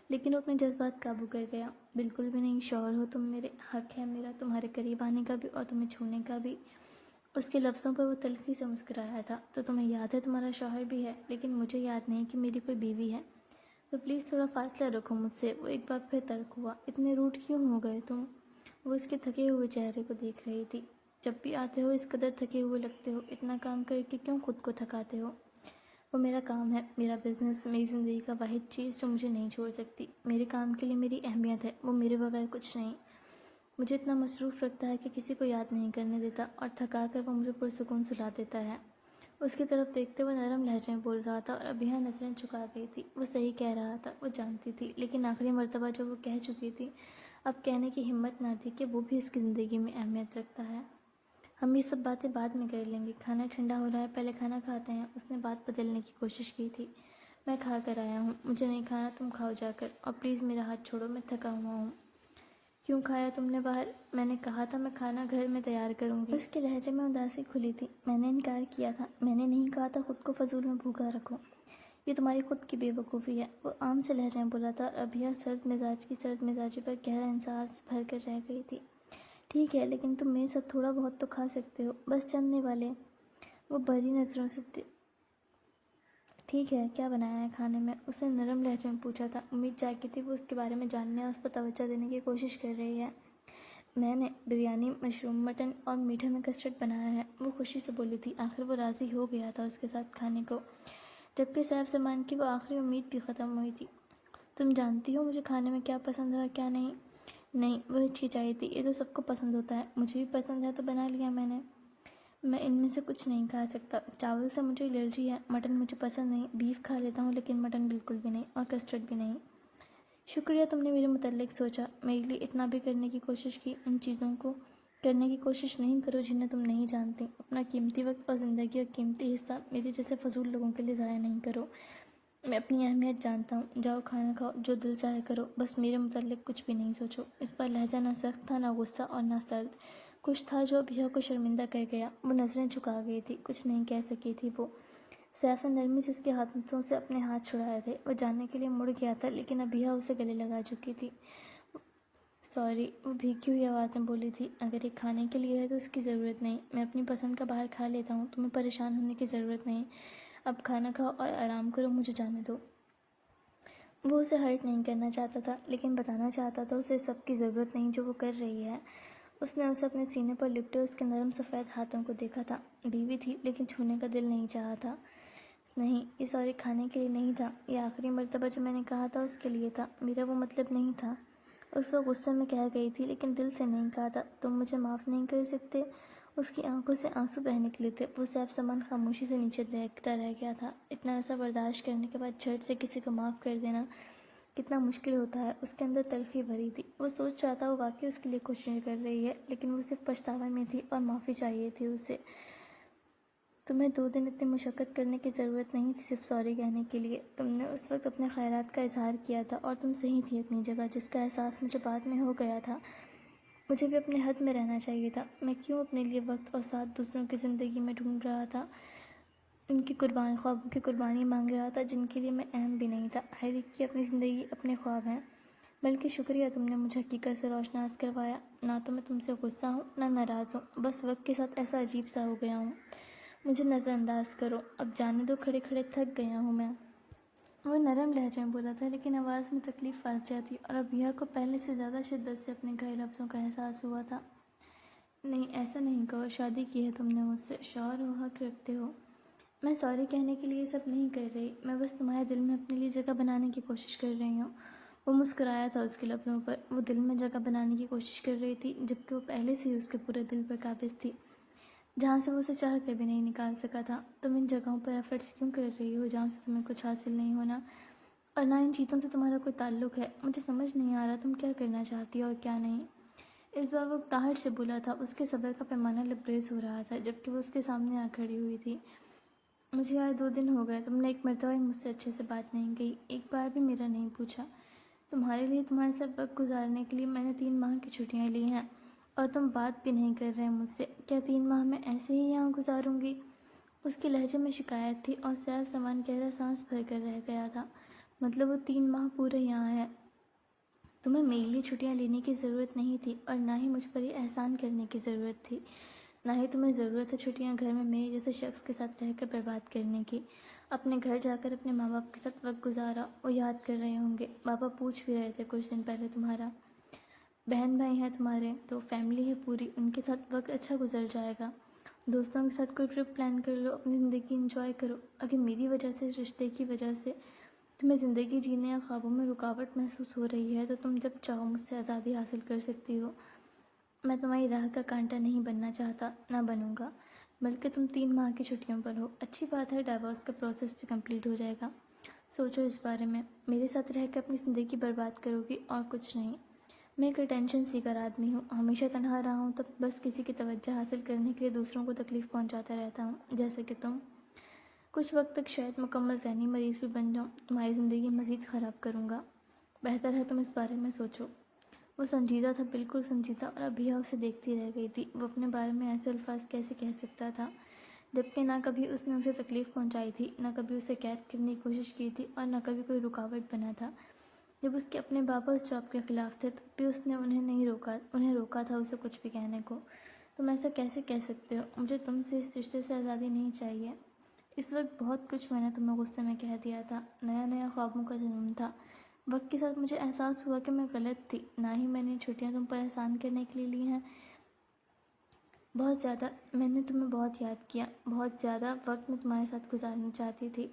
لیکن وہ اپنے جذبات قابو کر گیا۔ بالکل بھی نہیں، شوہر ہو تم میرے، حق ہے میرا تمہارے قریب آنے کا بھی اور تمہیں چھونے کا بھی۔ اس کے لفظوں پر وہ تلخی سے مسکرایا تھا۔ تو تمہیں یاد ہے تمہارا شوہر بھی ہے، لیکن مجھے یاد نہیں کہ میری کوئی بیوی ہے، تو پلیز تھوڑا فاصلہ رکھو مجھ سے۔ وہ ایک بار پھر تلخ ہوا۔ اتنے روڈ کیوں ہو گئے تم؟ وہ اس کے تھکے ہوئے چہرے کو دیکھ رہی تھی۔ جب بھی آتے ہو اس قدر تھکے ہوئے لگتے ہو، اتنا کام کر کے کیوں خود کو تھکاتے ہو؟ وہ میرا کام ہے، میرا بزنس، میری زندگی کا واحد چیز جو مجھے نہیں چھوڑ سکتی۔ میرے کام کے لیے میری اہمیت ہے، وہ میرے بغیر کچھ نہیں۔ مجھے اتنا مصروف رکھتا ہے کہ کسی کو یاد نہیں کرنے دیتا، اور تھکا کر وہ مجھے پرسکون سلا دیتا ہے۔ اس کی طرف دیکھتے ہوئے نرم لہجے میں بول رہا تھا، اور ابیہ نظریں جھکا گئی تھی۔ وہ صحیح کہہ رہا تھا، وہ جانتی تھی، لیکن آخری مرتبہ جو وہ کہہ چکی تھی، اب کہنے کی ہمت نہ تھی کہ وہ بھی اس کی زندگی میں اہمیت رکھتا ہے۔ ہم یہ سب باتیں بعد میں کر لیں گے، کھانا ٹھنڈا ہو رہا ہے، پہلے کھانا کھاتے ہیں۔ اس نے بات بدلنے کی کوشش کی تھی۔ میں کھا کر آیا ہوں، مجھے نہیں کھانا، تم کھاؤ جا کر، اور پلیز میرا ہاتھ چھوڑو، میں تھکا ہوا ہوں۔ کیوں کھایا تم نے باہر؟ میں نے کہا تھا میں کھانا گھر میں تیار کروں گی۔ اس کے لہجے میں اداسی کھلی تھی۔ میں نے انکار کیا تھا، میں نے نہیں کہا تھا خود کو فضول میں بھوکا رکھو، یہ تمہاری خود کی بے وقوفی ہے، وہ عام سے لہجے میں بولا تھا، اور ابیہ سرد مزاج کی سرد مزاجی پر گہرا احساس بھر کر رہ گئی تھی۔ ٹھیک ہے، لیکن تم میرے ساتھ تھوڑا بہت تو کھا سکتے ہو، بس چندنے والے۔ وہ بھری نظروں سے ٹھیک ہے، کیا بنایا ہے کھانے میں؟ اس نے نرم لہجے میں پوچھا تھا۔ امید جاگی تھی وہ اس کے بارے میں جاننے اور اس پر توجہ دینے کی کوشش کر رہی ہے۔ میں نے بریانی، مشروم، مٹن اور میٹھے میں کسٹرڈ بنایا ہے، وہ خوشی سے بولی تھی۔ آخر وہ راضی ہو گیا تھا اس کے ساتھ کھانے کو، جبکہ سیف زمان کی وہ آخری امید بھی ختم ہوئی تھی۔ تم جانتی ہو مجھے کھانے میں کیا پسند ہے اور کیا نہیں؟ نہیں، وہ ہچکچائی تھی۔ یہ تو سب کو پسند ہوتا ہے، مجھے بھی پسند ہے تو بنا لیا میں نے۔ میں ان میں سے کچھ نہیں کھا سکتا، چاول سے مجھے الرجی ہے، مٹن مجھے پسند نہیں، بیف کھا لیتا ہوں لیکن مٹن بالکل بھی نہیں، اور کسٹرڈ بھی نہیں۔ شکریہ تم نے میرے متعلق سوچا، میرے لیے اتنا بھی کرنے کی کوشش کی۔ ان چیزوں کو کرنے کی کوشش نہیں کرو جنہیں تم نہیں جانتی۔ اپنا قیمتی وقت اور زندگی کا قیمتی حصہ میرے جیسے فضول لوگوں کے لیے ضائع نہیں کرو۔ میں اپنی اہمیت جانتا ہوں۔ جاؤ کھانا کھاؤ، جو دل چاہے کرو، بس میرے متعلق کچھ بھی نہیں سوچو۔ اس پر لہجہ نہ سخت تھا، نہ غصہ اور نہ سرد۔ کچھ تھا جو ابھیا کو شرمندہ کر گیا۔ وہ نظریں جھکا گئی تھی، کچھ نہیں کہہ سکی تھی وہ۔ سیف نے نرمی سے اس کے ہاتھوں سے اپنے ہاتھ چھڑائے تھے۔ وہ جانے کے لیے مڑ گیا تھا، لیکن ابھیا اسے گلے لگا چکی تھی۔ سوری، وہ بھیگی ہوئی آواز میں بولی تھی۔ اگر یہ کھانے کے لیے ہے تو اس کی ضرورت نہیں، میں اپنی پسند کا باہر کھا لیتا ہوں، تمہیں پریشان ہونے کی ضرورت نہیں۔ اب کھانا کھاؤ اور آرام کرو، مجھے جانے دو۔ وہ اسے ہرٹ نہیں کرنا چاہتا تھا، لیکن بتانا چاہتا تھا اسے سب کی ضرورت نہیں جو وہ کر رہی ہے۔ اس نے اسے اپنے سینے پر لپٹے اس کے نرم سفید ہاتھوں کو دیکھا تھا۔ بیوی تھی، لیکن چھونے کا دل نہیں چاہا تھا۔ نہیں، یہ سوری کھانے کے لیے نہیں تھا۔ یہ آخری مرتبہ جو میں نے کہا تھا اس کے لیے تھا، میرا وہ مطلب نہیں تھا۔ اس وقت غصے میں کہہ گئی تھی، لیکن دل سے نہیں کہا تھا۔ تم مجھے معاف نہیں کر سکتے؟ اس کی آنکھوں سے آنسو بہہ نکلے تھے۔ وہ سیف سامان خاموشی سے نیچے دیکھتا رہ گیا تھا۔ اتنا عرصہ برداشت کرنے کے بعد جھٹ سے کسی کو معاف کر دینا کتنا مشکل ہوتا ہے۔ اس کے اندر تلخی بھری تھی۔ وہ سوچ رہا تھا وہ واقعی اس کے لیے کوشش کر رہی ہے، لیکن وہ صرف پچھتاوے میں تھی اور معافی چاہیے تھی اسے۔ تمہیں 2 دن اتنی مشقت کرنے کی ضرورت نہیں تھی صرف سوری کہنے کے لیے۔ تم نے اس وقت اپنے خیالات کا اظہار کیا تھا اور تم صحیح تھی اپنی جگہ، جس کا احساس مجھے بعد میں ہو گیا تھا۔ مجھے بھی اپنے حد میں رہنا چاہیے تھا۔ میں کیوں اپنے لیے وقت اور ساتھ دوسروں کی زندگی میں ڈھونڈ رہا تھا، ان کی خوابوں کی قربانی مانگ رہا تھا جن کے لیے میں اہم بھی نہیں تھا۔ ہر ایک کی اپنی زندگی، اپنے خواب ہیں۔ بلکہ شکریہ، تم نے مجھے حقیقت سے روشناس کروایا۔ نہ تو میں تم سے غصہ ہوں نہ ناراض ہوں، بس وقت کے ساتھ ایسا عجیب سا ہو گیا ہوں۔ مجھے نظر انداز کرو، اب جانے دو، کھڑے کھڑے تھک گیا ہوں میں۔ وہ نرم لہجے میں بولا تھا، لیکن آواز میں تکلیف واضح تھی اور ابھیا کو پہلے سے زیادہ شدت سے اپنے کہے لفظوں کا احساس ہوا تھا۔ نہیں، ایسا نہیں کہو، شادی کی ہے تم نے مجھ سے، شوہر ہو، حق رکھتے ہو۔ میں سوری کہنے کے لیے یہ سب نہیں کر رہی، میں بس تمہارے دل میں اپنے لیے جگہ بنانے کی کوشش کر رہی ہوں۔ وہ مسکرایا تھا اس کے لفظوں پر۔ وہ دل میں جگہ بنانے کی کوشش کر رہی تھی، جبکہ وہ پہلے سے ہی اس کے پورے دل پر قابض تھی، جہاں سے وہ اسے چاہ کر بھی نہیں نکال سکا تھا۔ تم ان جگہوں پر ایفرٹس کیوں کر رہی ہو جہاں سے تمہیں کچھ حاصل نہیں ہونا، اور نہ ان چیزوں سے تمہارا کوئی تعلق ہے؟ مجھے سمجھ نہیں آ رہا تم کیا کرنا چاہتی ہو اور کیا نہیں۔ اس بار وہ اکتاہٹ سے بولا تھا۔ اس کے صبر کا پیمانہ لبریز ہو رہا تھا، جبکہ وہ اس کے سامنے آ کھڑی ہوئی تھی۔ مجھے آج 2 دن ہو گئے، تم نے ایک مرتبہ بھی مجھ سے اچھے سے بات نہیں کی، ایک بار بھی میرا نہیں پوچھا۔ تمہارے لیے، تمہارے ساتھ وقت گزارنے کے لیے میں نے 3 ماہ کی چھٹیاں لی ہیں، اور تم بات بھی نہیں کر رہے مجھ سے۔ کیا 3 ماہ میں ایسے ہی یہاں گزاروں گی؟ اس کے لہجے میں شکایت تھی، اور سیف سامان گہرا سانس بھر کر رہ گیا تھا۔ مطلب وہ 3 ماہ پورے یہاں ہے؟ تمہیں میرے لیے چھٹیاں لینے کی ضرورت نہیں تھی، اور نہ ہی مجھ پر یہ احسان کرنے کی ضرورت تھی۔ نہ ہی تمہیں ضرورت ہے چھٹیاں گھر میں میرے جیسے شخص کے ساتھ رہ کر برباد کرنے کی۔ اپنے گھر جا کر اپنے ماں باپ کے ساتھ وقت گزارا، وہ یاد کر رہے ہوں گے۔ پاپا پوچھ بھی رہے تھے کچھ دن پہلے تمہارا۔ بہن بھائی ہیں تمہارے، تو فیملی ہے پوری، ان کے ساتھ وقت اچھا گزر جائے گا۔ دوستوں کے ساتھ کوئی ٹرپ پلان کر لو، اپنی زندگی انجوائے کرو۔ اگر میری وجہ سے، اس رشتے کی وجہ سے تمہیں زندگی جینے یا خوابوں میں رکاوٹ محسوس ہو رہی ہے، تو تم جب چاہو مجھ سے آزادی حاصل کر سکتی ہو۔ میں تمہاری راہ کا کانٹا نہیں بننا چاہتا، نہ بنوں گا۔ بلکہ تم 3 ماہ کی چھٹیوں پر ہو، اچھی بات ہے، ڈائیورس کا پروسیس بھی کمپلیٹ ہو جائے گا۔ سوچو اس بارے میں، میرے ساتھ رہ کر اپنی زندگی برباد کرو گی اور کچھ نہیں۔ میں ایک اٹینشن سیکر آدمی ہوں، ہمیشہ تنہا رہا ہوں، تب بس کسی کی توجہ حاصل کرنے کے لیے دوسروں کو تکلیف پہنچاتا رہتا ہوں، جیسے کہ تم۔ کچھ وقت تک شاید مکمل ذہنی مریض بھی بن جاؤں، تمہاری زندگی مزید خراب کروں گا۔ بہتر ہے تم اس بارے میں سوچو۔ وہ سنجیدہ تھا، بالکل سنجیدہ، اور ابھیا اسے دیکھتی رہ گئی تھی۔ وہ اپنے بارے میں ایسے الفاظ کیسے کہہ سکتا تھا، جبکہ نہ کبھی اس نے اسے تکلیف پہنچائی تھی، نہ کبھی اسے قید کرنے کی کوشش کی تھی، اور نہ کبھی کوئی رکاوٹ بنا تھا۔ جب اس کے اپنے بابا اس جاب کے خلاف تھے، تب بھی اس نے انہیں روکا تھا اسے کچھ بھی کہنے کو۔ تم ایسا کیسے کہہ سکتے ہو؟ مجھے تم سے اس رشتے سے آزادی نہیں چاہیے۔ اس وقت بہت کچھ میں نے تمہیں غصے میں کہہ دیا تھا، نیا نیا خوابوں کا جنون تھا۔ وقت کے ساتھ مجھے احساس ہوا کہ میں غلط تھی، نہ ہی میں نے چھٹیاں تم پر احسان کرنے کے لیے لی ہیں۔ بہت زیادہ میں نے تمہیں بہت یاد کیا، بہت زیادہ وقت میں تمہارے ساتھ گزارنا چاہتی تھی۔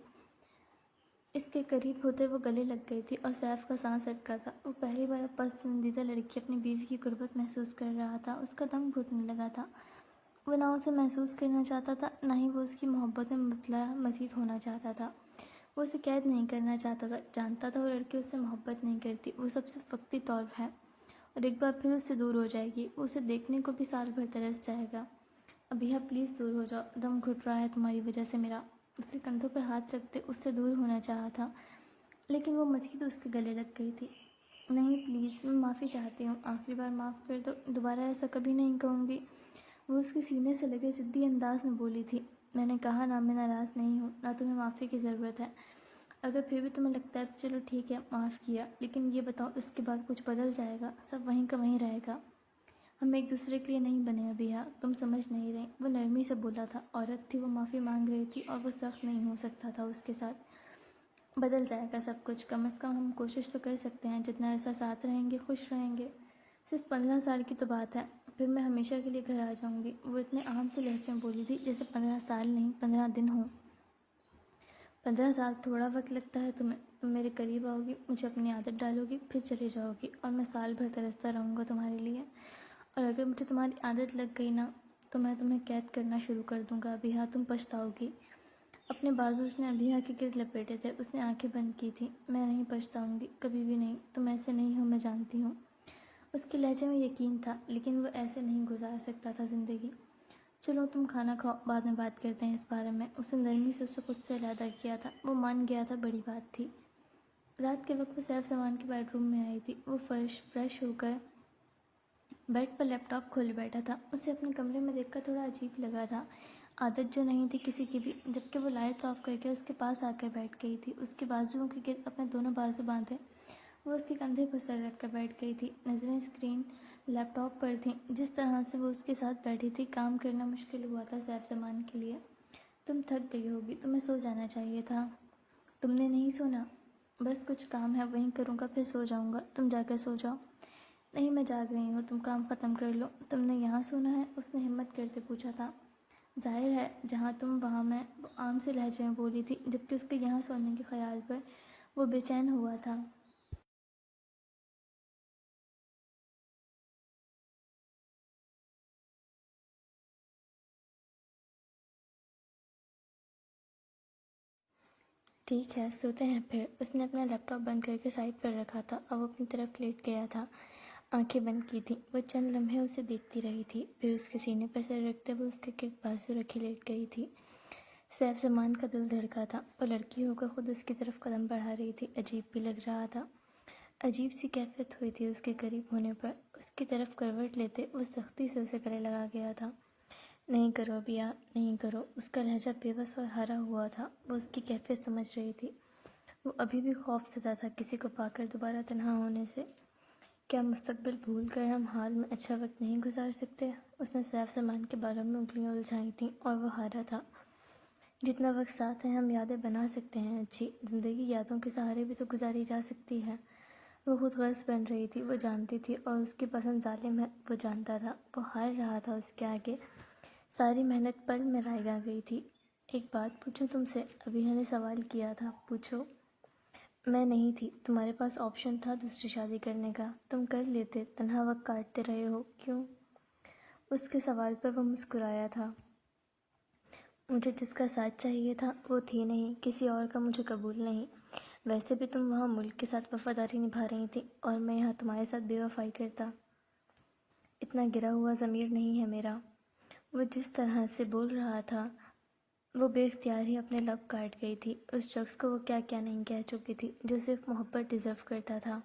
اس کے قریب ہوتے وہ گلے لگ گئی تھی، اور سیف کا سانس اٹکا تھا۔ وہ پہلی بار پسندیدہ لڑکی اپنی بیوی کی قربت محسوس کر رہا تھا۔ اس کا دم گھٹنے لگا تھا۔ وہ نہ اسے محسوس کرنا چاہتا تھا، نہ ہی وہ اس کی محبت میں مبتلا مزید ہونا چاہتا تھا۔ وہ اسے قید نہیں کرنا چاہتا تھا، جانتا تھا وہ لڑکی اس سے محبت نہیں کرتی، وہ سب صرف وقتی طور ہے۔ اور ایک بار پھر اس سے دور ہو جائے گی، اسے دیکھنے کو بھی سال بھر ترس جائے گا۔ ابیہ پلیز دور ہو جاؤ، دم گھٹ رہا ہے تمہاری وجہ سے میرا۔ اس کے کندھوں پر ہاتھ رکھتے اس سے دور ہونا چاہا تھا، لیکن وہ مزید اس کے گلے لگ گئی تھی۔ نہیں پلیز، میں معافی چاہتی ہوں، آخری بار معاف کر دو، دوبارہ ایسا کبھی نہیں کہوں گی۔ وہ اس کے سینے سے لگے ضدی انداز میں بولی تھی۔ میں نے کہا نا میں ناراض نہیں ہوں، نہ تمہیں معافی کی ضرورت ہے۔ اگر پھر بھی تمہیں لگتا ہے تو چلو ٹھیک ہے، معاف کیا، لیکن یہ بتاؤ اس کے بعد کچھ بدل جائے گا؟ سب وہیں کا وہیں رہے گا؟ ہم ایک دوسرے کے لیے نہیں بنے ابیہ، تم سمجھ نہیں رہی۔ وہ نرمی سے بولا تھا، عورت تھی، وہ معافی مانگ رہی تھی اور وہ سخت نہیں ہو سکتا تھا اس کے ساتھ۔ بدل جائے گا سب کچھ، کم از کم ہم کوشش تو کر سکتے ہیں، جتنا عرصہ ساتھ رہیں گے خوش رہیں گے۔ صرف 15 سال کی تو بات ہے، پھر میں ہمیشہ کے لیے گھر آ جاؤں گی۔ وہ اتنے عام سے لہجے میں بولی تھی جیسے 15 سال نہیں 15 دن ہوں۔ 15 سال تھوڑا وقت لگتا ہے تمہیں؟ تم میرے قریب آؤ گی، مجھے اپنی عادت ڈالو گی، پھر چلے جاؤ گی، اور میں سال بھر ترستا رہوں گا تمہارے لیے۔ اور اگر مجھے تمہاری عادت لگ گئی نا تو میں تمہیں قید کرنا شروع کر دوں گا ابیہ، تم پچھتاؤ گی۔ اپنے بازو اس نے ابیہ کے گرد لپیٹے تھے، اس نے آنکھیں بند کی تھیں۔ میں نہیں پچھتاؤں گی، کبھی بھی نہیں، تم ایسے نہیں ہو، میں جانتی ہوں۔ اس کے لہجے میں یقین تھا، لیکن وہ ایسے نہیں گزار سکتا تھا زندگی۔ چلو تم کھانا کھاؤ، بعد میں بات کرتے ہیں اس بارے میں۔ اسے نرمی سے اسے خود سے علیحدہ کیا تھا، وہ مان گیا تھا، بڑی بات تھی۔ رات کے وقت وہ سیف سامان کے بیڈ روم میں آئی تھی۔ وہ فریش ہو کر بیڈ پر لیپ ٹاپ کھولے بیٹھا تھا۔ اسے اپنے کمرے میں دیکھ کر تھوڑا عجیب لگا تھا، عادت جو نہیں تھی کسی کی بھی۔ جبکہ وہ لائٹس آف کر کے اس کے پاس آ کر بیٹھ گئی تھی، اس کے بازوؤں کے گرد اپنے دونوں بازو باندھے وہ اس کے کندھے پر سر رکھ کر بیٹھ گئی تھی۔ نظریں اسکرین لیپ ٹاپ پر تھیں۔ جس طرح سے وہ اس کے ساتھ بیٹھی تھی، کام کرنا مشکل ہوا تھا سیف زمان کے لیے۔ تم تھک گئی ہوگی، تمہیں سو جانا چاہیے تھا۔ تم نے نہیں سونا؟ بس کچھ کام ہے وہیں کروں گا، پھر سو جاؤں گا، تم جا کر سو جاؤ۔ نہیں میں جاگ رہی ہوں، تم کام ختم کر لو۔ تم نے یہاں سونا ہے؟ اس نے ہمت کرتے پوچھا تھا۔ ظاہر ہے جہاں تم وہاں میں، وہ عام سے لہجے میں بولی تھی، جبکہ اس کے یہاں سونے کے خیال پر وہ بے چین ہوا تھا۔ ٹھیک ہے سوتے ہیں پھر۔ اس نے اپنا لیپ ٹاپ بند کر کے سائڈ پر رکھا تھا اور وہ اپنی طرف لیٹ گیا تھا، آنکھیں بند کی تھیں۔ وہ چند لمحے اسے دیکھتی رہی تھی، پھر اس کے سینے پر سر رکھتے وہ اس کے گرد بازو رکھے لیٹ گئی تھی۔ سیف زمان کا دل دھڑکا تھا، وہ لڑکی ہو کر خود اس کی طرف قدم بڑھا رہی تھی، عجیب بھی لگ رہا تھا۔ عجیب سی کیفیت ہوئی تھی اس کے قریب ہونے پر۔ اس کی طرف کروٹ لیتے وہ سختی سے اسے گلے لگا گیا تھا۔ نہیں کرو ابیہ، نہیں کرو۔ اس کا لہجہ بے بس اور ہارا ہوا تھا، وہ اس کی کیفیت سمجھ رہی تھی۔ وہ ابھی بھی خوف زدہ تھا کسی کو پا کر دوبارہ تنہا ہونے سے۔ کیا مستقبل بھول کر ہم حال میں اچھا وقت نہیں گزار سکتے؟ اس نے سیف زمان کے بالوں میں انگلیاں الجھائی تھیں اور وہ ہارا تھا۔ جتنا وقت ساتھ ہے ہم یادیں بنا سکتے ہیں اچھی، زندگی یادوں کے سہارے بھی تو گزاری جا سکتی ہے۔ وہ خود غرض بن رہی تھی، وہ جانتی تھی، اور اس کی پسند ظالم ہے وہ جانتا تھا۔ وہ ہار رہا تھا اس کے آگے، ساری محنت پل میں رائگاں گئی تھی۔ ایک بات پوچھوں تم سے؟ ابیہ نے سوال کیا تھا۔ پوچھو۔ میں نہیں تھی، تمہارے پاس آپشن تھا دوسری شادی کرنے کا، تم کر لیتے، تنہا وقت کاٹتے رہے ہو، کیوں؟ اس کے سوال پر وہ مسکرایا تھا۔ مجھے جس کا ساتھ چاہیے تھا وہ تھی نہیں، کسی اور کا مجھے قبول نہیں۔ ویسے بھی تم وہاں ملک کے ساتھ وفاداری نبھا رہی تھی اور میں یہاں تمہارے ساتھ بے وفائی کرتا۔ اتنا گرا ہوا ضمیر نہیں ہے میرا۔ وہ جس طرح سے بول رہا تھا وہ بے اختیار ہی اپنے لب کاٹ گئی تھی۔ اس شخص کو وہ کیا کیا نہیں کہہ چکی تھی جو صرف محبت ڈیزرو کرتا تھا۔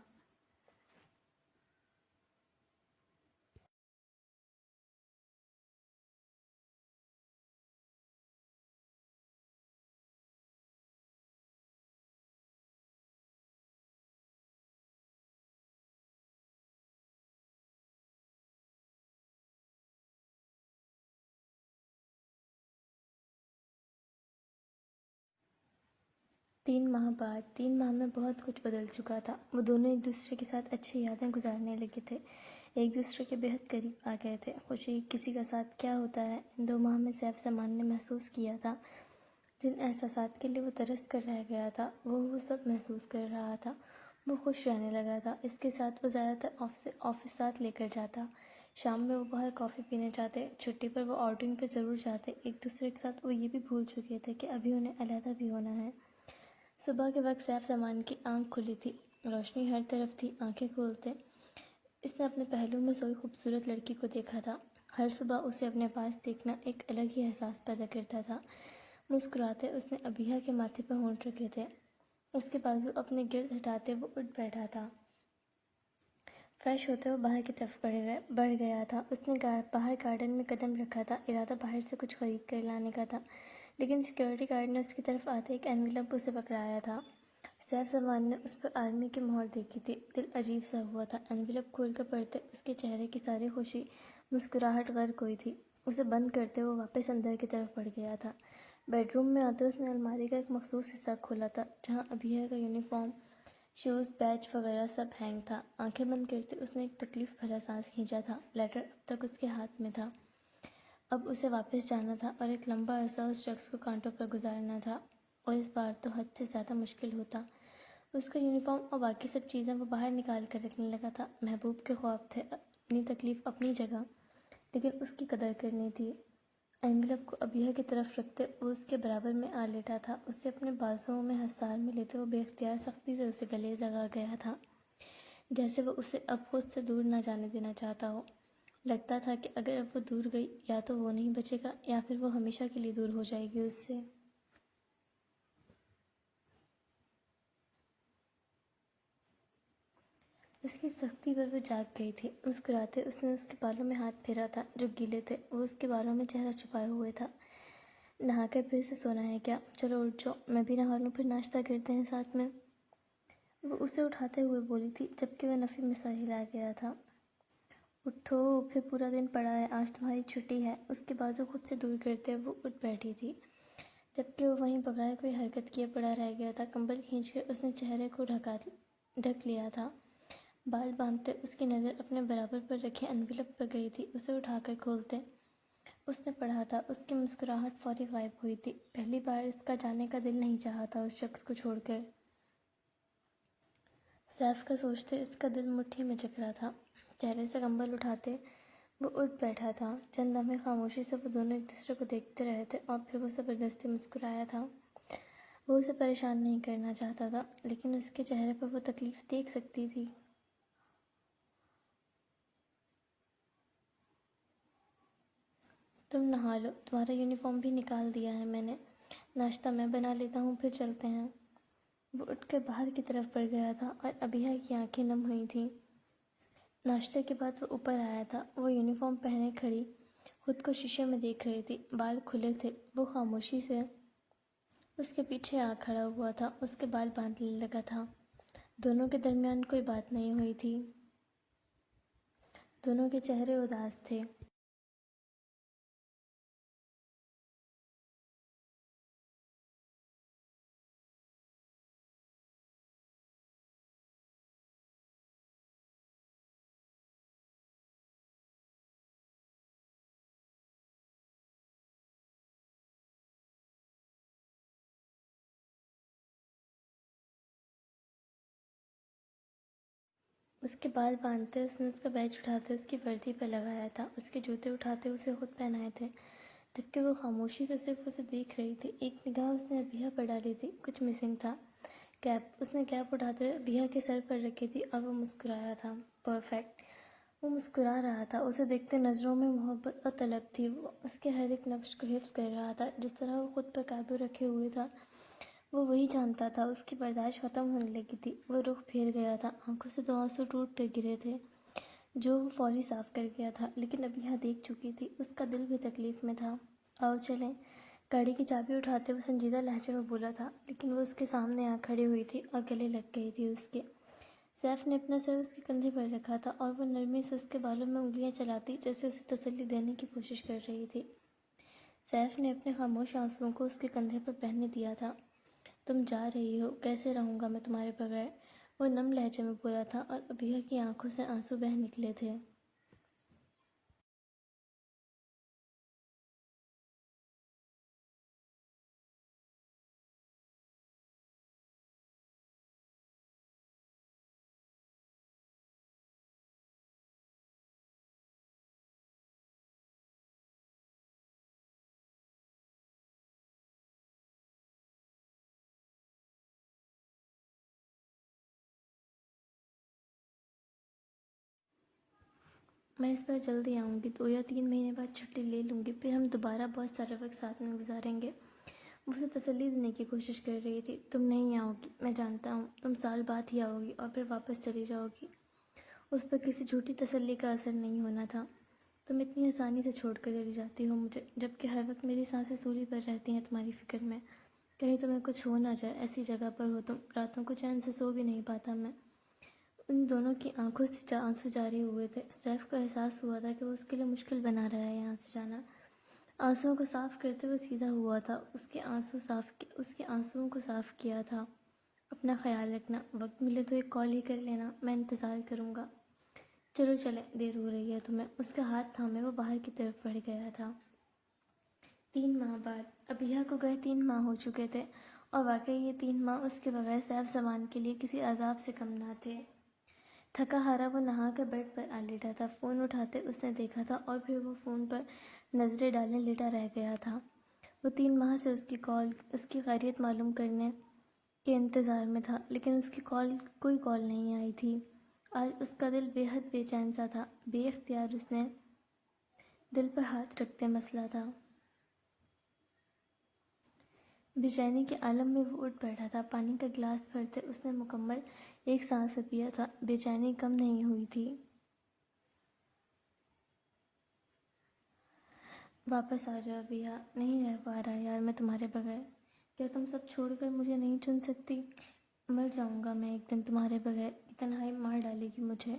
تین ماہ بعد، 3 ماہ میں بہت کچھ بدل چکا تھا۔ وہ دونوں ایک دوسرے کے ساتھ اچھی یادیں گزارنے لگے تھے، ایک دوسرے کے بہت قریب آ گئے تھے۔ خوشی کسی کا ساتھ کیا ہوتا ہے، ان 2 ماہ میں سیف زمان نے محسوس کیا تھا۔ جن احساسات کے لیے وہ ترس کر رہ گیا تھا وہ سب محسوس کر رہا تھا۔ وہ خوش رہنے لگا تھا۔ اس کے ساتھ وہ زیادہ تر آفس ساتھ لے کر جاتا، شام میں وہ باہر کافی پینے جاتے، چھٹی پر وہ آؤٹنگ پہ ضرور جاتے۔ ایک دوسرے کے ساتھ وہ یہ بھی بھول چکے تھے کہ ابھی انہیں علیحدہ بھی ہونا ہے۔ صبح کے وقت سیف زمان کی آنکھ کھلی تھی، روشنی ہر طرف تھی۔ آنکھیں کھولتے اس نے اپنے پہلو میں سوئی خوبصورت لڑکی کو دیکھا تھا۔ ہر صبح اسے اپنے پاس دیکھنا ایک الگ ہی احساس پیدا کرتا تھا۔ مسکراتے اس نے ابیہ کے ماتھے پر ہونٹ رکھے تھے۔ اس کے بازو اپنے گرد ہٹاتے وہ اٹھ بیٹھا تھا۔ فریش ہوتے وہ باہر کی طرف بڑھ گیا تھا۔ اس نے باہر گارڈن میں قدم رکھا تھا، ارادہ باہر سے کچھ خرید کر لانے کا تھا، لیکن سیکیورٹی گارڈ نے اس کی طرف آتے ایک انویلپ اسے پکڑایا تھا۔ سیف زمان نے اس پر آرمی کی مہر دیکھی تھی۔ دل عجیب سا ہوا تھا۔ انویلپ کھول کر پڑھتے اس کے چہرے کی ساری خوشی مسکراہٹ غرق ہوئی تھی۔ اسے بند کرتے وہ واپس اندر کی طرف بڑھ گیا تھا۔ بیڈ روم میں آتے اس نے الماری کا ایک مخصوص حصہ کھولا تھا جہاں ابیہ کا یونیفارم، شوز، بیج وغیرہ سب ہینگ تھا۔ آنکھیں بند کرتے اس نے ایک تکلیف بھرا سانس کھینچا تھا۔ لیٹر اب تک اس کے ہاتھ میں تھا۔ اب اسے واپس جانا تھا اور ایک لمبا عرصہ اس شخص کو کانٹوں پر گزارنا تھا، اور اس بار تو حد سے زیادہ مشکل ہوتا۔ اس کا یونیفارم اور باقی سب چیزیں وہ باہر نکال کر رکھنے لگا تھا۔ محبوب کے خواب تھے، اپنی تکلیف اپنی جگہ، لیکن اس کی قدر کرنی تھی۔ انویلپ کو ابیہ کی طرف رکھتے وہ اس کے برابر میں آ لیٹا تھا۔ اسے اپنے بازوؤں میں حصار میں لیتے وہ بے اختیار سختی سے اسے گلے لگا گیا تھا، جیسے وہ اسے اب خود سے دور نہ جانے دینا چاہتا ہو۔ لگتا تھا کہ اگر اب وہ دور گئی یا تو وہ نہیں بچے گا یا پھر وہ ہمیشہ کے لیے دور ہو جائے گی اس سے۔ اس کی سختی پر وہ جاگ گئی تھی۔ مسکراتے اس نے اس کے بالوں میں ہاتھ پھیرا تھا جو گیلے تھے۔ وہ اس کے بالوں میں چہرہ چھپائے ہوئے تھا۔ نہا کر پھر سے سونا ہے کیا؟ چلو اٹھ جاؤ، میں بھی نہا لوں، پھر ناشتہ کرتے ہیں ساتھ میں۔ وہ اسے اٹھاتے ہوئے بولی تھی جبکہ وہ نفی میں سر ہلا گیا تھا۔ اٹھو، پھر پورا دن پڑا ہے، آج تمہاری چھٹی ہے۔ اس کے بازو خود سے دور کرتے وہ اٹھ بیٹھی تھی، جبکہ وہ وہیں بغیر کوئی حرکت کیے پڑا رہ گیا تھا۔ کمبل کھینچ کر اس نے چہرے کو ڈھک لیا تھا۔ بال باندھتے اس کی نظر اپنے برابر پر رکھے انویلپ پر گئی تھی۔ اسے اٹھا کر کھولتے اس نے پڑھا تھا۔ اس کی مسکراہٹ فوری غائب ہوئی تھی۔ پہلی بار اس کا جانے کا دل نہیں چاہا تھا اس شخص کو چھوڑ کر۔ سیف کا سوچتے اس کا دل مٹھی میں جکڑا تھا۔ چہرے سے کمبل اٹھاتے وہ اٹھ بیٹھا تھا۔ چند لمحے خاموشی سے وہ دونوں ایک دوسرے کو دیکھتے رہے تھے اور پھر وہ زبردستی مسکرایا تھا۔ وہ اسے پریشان نہیں کرنا چاہتا تھا، لیکن اس کے چہرے پر وہ تکلیف دیکھ سکتی تھی۔ تم نہا لو، تمہارا یونیفارم بھی نکال دیا ہے میں نے، ناشتہ میں بنا لیتا ہوں، پھر چلتے ہیں۔ وہ اٹھ کر باہر کی طرف بڑھ گیا تھا اور ابیہ کی آنکھیں نم ہوئی تھیں۔ ناشتے کے بعد وہ اوپر آیا تھا۔ وہ یونیفارم پہنے کھڑی خود کو شیشے میں دیکھ رہی تھی۔ بال کھلے تھے۔ وہ خاموشی سے اس کے پیچھے آ کھڑا ہوا تھا، اس کے بال باندھنے لگا تھا۔ دونوں کے درمیان کوئی بات نہیں ہوئی تھی۔ دونوں کے چہرے اداس تھے۔ اس کے بال باندھتے اس نے اس کا بیج اٹھاتے اس کی وردی پر لگایا تھا، اس کے جوتے اٹھاتے اسے خود پہنائے تھے، جبکہ وہ خاموشی سے صرف اسے دیکھ رہی تھی۔ ایک نگاہ اس نے ابیہ پر ڈالی تھی، کچھ مسنگ تھا۔ کیپ اس نے کیپ اٹھاتے ابیہ کے سر پر رکھی تھی اور وہ مسکرایا تھا۔ پرفیکٹ، وہ مسکرا رہا تھا۔ اسے دیکھتے نظروں میں محبت اور طلب تھی۔ وہ اس کے ہر ایک نقش کو حفظ کر رہا تھا، جس طرح وہ خود پر قابو رکھے ہوئے تھا۔ وہ وہی جانتا تھا۔ اس کی برداشت ختم ہونے لگی تھی۔ وہ رخ پھیر گیا تھا، آنکھوں سے دو آنسو ٹوٹ کر گرے تھے جو وہ فوری صاف کر گیا تھا، لیکن ابیہ دیکھ چکی تھی۔ اس کا دل بھی تکلیف میں تھا۔ آؤ چلیں، گاڑی کی چابی اٹھاتے وہ سنجیدہ لہجے میں بولا تھا، لیکن وہ اس کے سامنے آ کھڑی ہوئی تھی اور گلے لگ گئی تھی اس کے۔ سیف نے اپنا سر اس کے کندھے پر رکھا تھا اور وہ نرمی سے اس کے بالوں میں انگلیاں چلاتی جیسے اسے تسلی دینے کی کوشش کر رہی تھی۔ سیف نے اپنے خاموش آنسوؤں کو اس کے کندھے پر بہنے دیا تھا۔ تم جا رہی ہو، کیسے رہوں گا میں تمہارے بغیر؟ وہ نم لہجے میں بولا تھا اور ابیہ کی آنکھوں سے آنسو بہہ نکلے تھے۔ میں اس بار جلدی آؤں گی، 2 یا 3 مہینے بعد چھٹی لے لوں گی، پھر ہم دوبارہ بہت سارا وقت ساتھ میں گزاریں گے۔ وہ اسے تسلی دینے کی کوشش کر رہی تھی۔ تم نہیں آؤ گی، میں جانتا ہوں، تم سال بعد ہی آؤ گی اور پھر واپس چلی جاؤ گی۔ اس پر کسی جھوٹی تسلی کا اثر نہیں ہونا تھا۔ تم اتنی آسانی سے چھوڑ کر چلی جاتی ہو مجھے، جبکہ ہر وقت میری سانسیں سولی پر رہتی ہیں تمہاری فکر میں۔ کہیں تمہیں کچھ ہو نہ جائے، ایسی جگہ پر ہو تم، راتوں کو چین سے سو بھی نہیں پاتا میں۔ ان دونوں کی آنکھوں سے آنسو جاری ہوئے تھے۔ سیف کو احساس ہوا تھا کہ وہ اس کے لیے مشکل بنا رہا ہے یہاں سے جانا۔ آنسوؤں کو صاف کرتے ہوئے سیدھا ہوا تھا، اس کے آنسوؤں کو صاف کیا تھا۔ اپنا خیال رکھنا، وقت ملے تو ایک کال ہی کر لینا، میں انتظار کروں گا۔ چلو چلیں، دیر ہو رہی ہے تمہیں۔ اس کا ہاتھ تھامے وہ باہر کی طرف بڑھ گیا تھا۔ 3 ماہ بعد ابیہ کو گئے 3 ماہ ہو چکے تھے، اور واقعی یہ 3 ماہ اس کے بغیر سیف زمان کے لیے کسی عذاب سے کم نہ تھے۔ تھکا ہارا وہ نہا کر بیڈ پر آ لیٹا تھا۔ فون اٹھاتے اس نے دیکھا تھا اور پھر وہ فون پر نظریں ڈالنے لیٹا رہ گیا تھا۔ وہ 3 ماہ سے اس کی خیریت معلوم کرنے کے انتظار میں تھا، لیکن اس کی کوئی کال نہیں آئی تھی۔ آج اس کا دل بے حد بے چین سا تھا۔ بے اختیار اس نے دل پر ہاتھ رکھتے مسلا تھا۔ بے چینی کے عالم میں وہ اٹھ بیٹھا تھا۔ پانی کا گلاس بھرتے اس نے مکمل ایک سانس پیا تھا۔ بے چینی کم نہیں ہوئی تھی۔ واپس آ جا ابیہ، نہیں رہ پا رہا یار میں تمہارے بغیر۔ کیا تم سب چھوڑ کر مجھے نہیں چن سکتی؟ مر جاؤں گا میں ایک دن تمہارے بغیر، یہ تنہائی مار ڈالے گی مجھے۔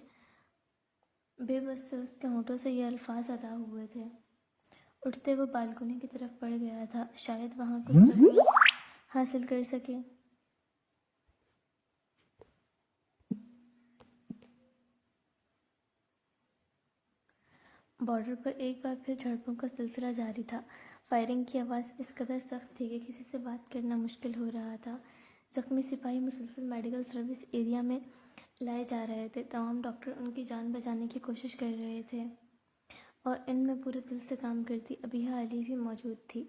بے بس سے اس کے ہونٹوں سے یہ الفاظ ادا ہوئے تھے۔ اٹھتے وہ بالکنی کی طرف بڑھ گیا تھا، شاید وہاں کچھ سکون حاصل کر سکے۔ بارڈر پر ایک بار پھر جھڑپوں کا سلسلہ جاری تھا۔ فائرنگ کی آواز اس قدر سخت تھی کہ کسی سے بات کرنا مشکل ہو رہا تھا۔ زخمی سپاہی مسلسل میڈیکل سروس ایریا میں لائے جا رہے تھے۔ تمام ڈاکٹر ان کی جان بچانے کی کوشش کر رہے تھے، اور ان میں پورے دل سے کام کرتی ابیہ علی بھی موجود تھی۔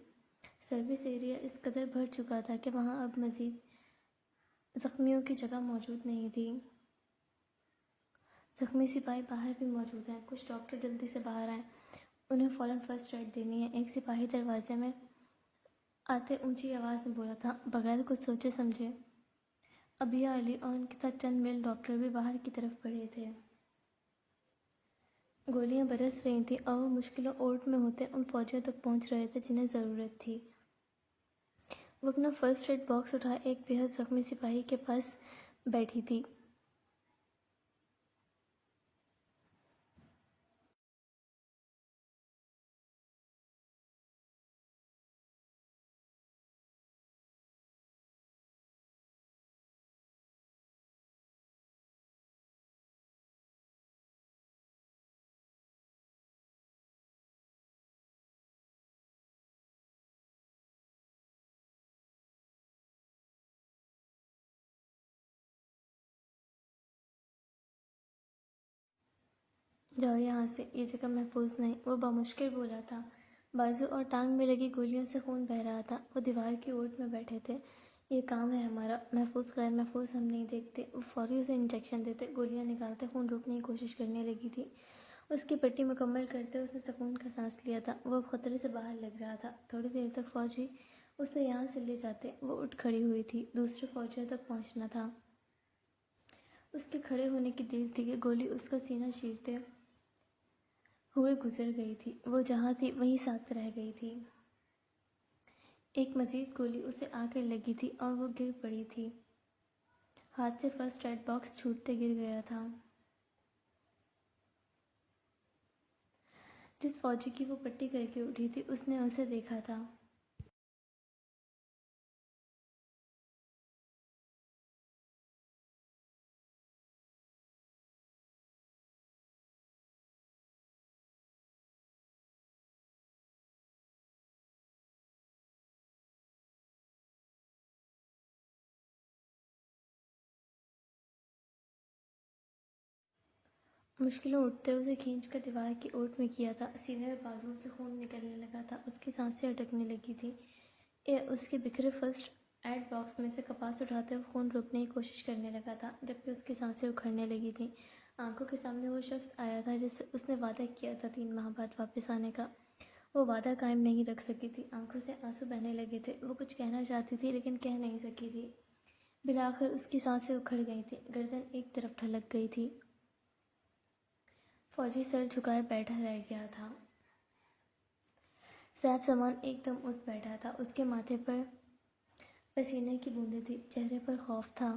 سروس ایریا اس قدر بھر چکا تھا کہ وہاں اب مزید زخمیوں کی جگہ موجود نہیں تھی۔ زخمی سپاہی باہر بھی موجود ہیں، کچھ ڈاکٹر جلدی سے باہر آئیں، انہیں فوراً فرسٹ ایڈ دینی ہے۔ ایک سپاہی دروازے میں آتے اونچی آواز میں بولا تھا، بغیر کچھ سوچے سمجھے۔ ابیہ علی اور ان کے ساتھ چند میل ڈاکٹر بھی باہر کی طرف بڑھے تھے۔ گولیاں برس رہی تھیں اور وہ مشکلوں اوٹ میں ہوتے ان فوجیوں تک پہنچ رہے تھے جنہیں ضرورت تھی۔ وہ اپنا فرسٹ ایڈ باکس اٹھائے ایک بے حد زخمی سپاہی کے پاس بیٹھی تھی۔ جاؤ یہاں سے، یہ جگہ محفوظ نہیں، وہ بمشکل بولا تھا۔ بازو اور ٹانگ میں لگی گولیوں سے خون بہہ رہا تھا۔ وہ دیوار کی اوٹ میں بیٹھے تھے۔ یہ کام ہے ہمارا، محفوظ غیر محفوظ ہم نہیں دیکھتے۔ وہ فوری اسے انجیکشن دیتے، گولیاں نکالتے خون روکنے کی کوشش کرنے لگی تھی۔ اس کی پٹی مکمل کرتے اس نے سکون کا سانس لیا تھا۔ وہ اب خطرے سے باہر لگ رہا تھا۔ تھوڑی دیر تک فوجی اسے یہاں سے لے جاتے۔ وہ اٹھ کھڑی ہوئی تھی، دوسرے فوجیوں تک پہنچنا تھا۔ اس کے کھڑے ہونے کی دیر تھی کہ گولی اس کا سینہ چیرتے ہوئے گزر گئی تھی۔ وہ جہاں تھی وہیں ساکت رہ گئی تھی۔ ایک مزید گولی اسے آ کر لگی تھی اور وہ گر پڑی تھی۔ ہاتھ سے فرسٹ ایڈ باکس چھوٹتے گر گیا تھا۔ جس فوجی کی وہ پٹی کر کے اٹھی تھی اس نے اسے دیکھا تھا۔ مشکلوں اٹھتے اسے کھینچ کر دیوار کی اوٹ میں کیا تھا۔ سینے میں بازوؤں سے خون نکلنے لگا تھا۔ اس کی سانسیں اٹکنے لگی تھی۔ اس کے بکھرے فرسٹ ایڈ باکس میں سے کپاس اٹھاتے وہ خون روکنے کی کوشش کرنے لگا تھا، جبکہ اس کی سانسیں اکھڑنے لگی تھیں۔ آنکھوں کے سامنے وہ شخص آیا تھا جس سے اس نے وعدہ کیا تھا 3 ماہ بعد واپس آنے کا۔ وہ وعدہ قائم نہیں رکھ سکی تھی، آنکھوں سے آنسو بہنے لگے تھے۔ وہ کچھ کہنا چاہتی تھی لیکن کہہ نہیں سکی تھی۔ بالآخر اس کی سانسیں اکھڑ گئی تھیں، گردن ایک طرف ڈھلک گئی تھی۔ فوجی سر جھکائے بیٹھا رہ گیا تھا۔ صاحب زمان ایک دم اٹھ بیٹھا تھا، اس کے ماتھے پر پسینے کی بوندیں تھیں، چہرے پر خوف تھا۔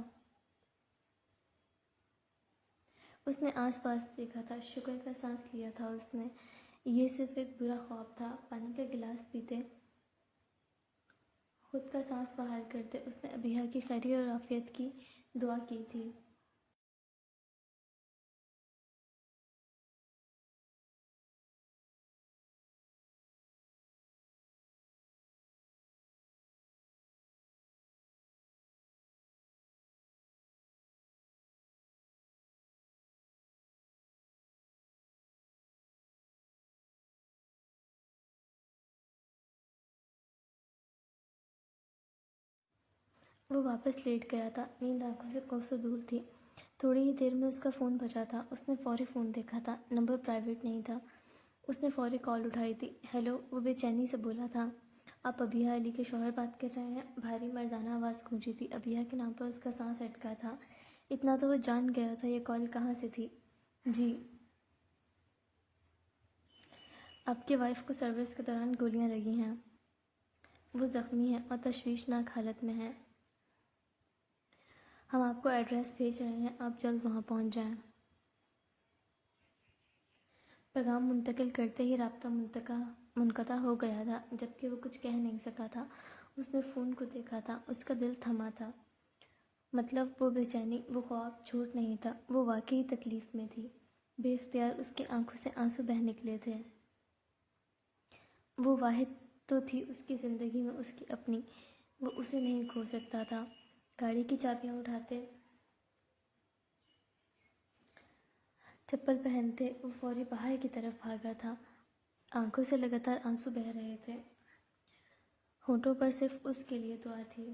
اس نے آس پاس دیکھا تھا، شکر کا سانس لیا تھا اس نے۔ یہ صرف ایک برا خواب تھا۔ پانی کا گلاس پیتے، خود کا سانس بحال کرتے اس نے ابیہ کی خیریت اور عافیت کی دعا کی تھی۔ وہ واپس لیٹ گیا تھا، نیند آنکھوں سے کوسوں دور تھی۔ تھوڑی ہی دیر میں اس کا فون بجا تھا۔ اس نے فوری فون دیکھا تھا، نمبر پرائیویٹ نہیں تھا۔ اس نے فوری کال اٹھائی تھی۔ ہیلو، وہ بے چینی سے بولا تھا۔ آپ ابیہ علی کے شوہر بات کر رہے ہیں؟ بھاری مردانہ آواز گونجی تھی۔ ابیہ کے نام پر اس کا سانس اٹکا تھا۔ اتنا تو وہ جان گیا تھا یہ کال کہاں سے تھی۔ جی، آپ کی وائف کو سروس کے دوران گولیاں لگی ہیں۔ وہ زخمی ہیں اور تشویشناک حالت میں ہیں۔ ہم آپ کو ایڈریس بھیج رہے ہیں، آپ جلد وہاں پہنچ جائیں۔ پیغام منتقل کرتے ہی رابطہ منقطع ہو گیا تھا، جبکہ وہ کچھ کہہ نہیں سکا تھا۔ اس نے فون کو دیکھا تھا، اس کا دل تھما تھا۔ مطلب وہ بے چینی، وہ خواب جھوٹ نہیں تھا، وہ واقعی تکلیف میں تھی۔ بے اختیار اس کی آنکھوں سے آنسو بہہ نکلے تھے۔ وہ واحد تو تھی اس کی زندگی میں، اس کی اپنی، وہ اسے نہیں کھو سکتا تھا۔ گاڑی کی چابیاں اٹھاتے، چپل پہنتے وہ فوری باہر کی طرف بھاگا تھا۔ آنکھوں سے لگاتار آنسو بہہ رہے تھے، ہونٹوں پر صرف اس کے لیے دعا تھی۔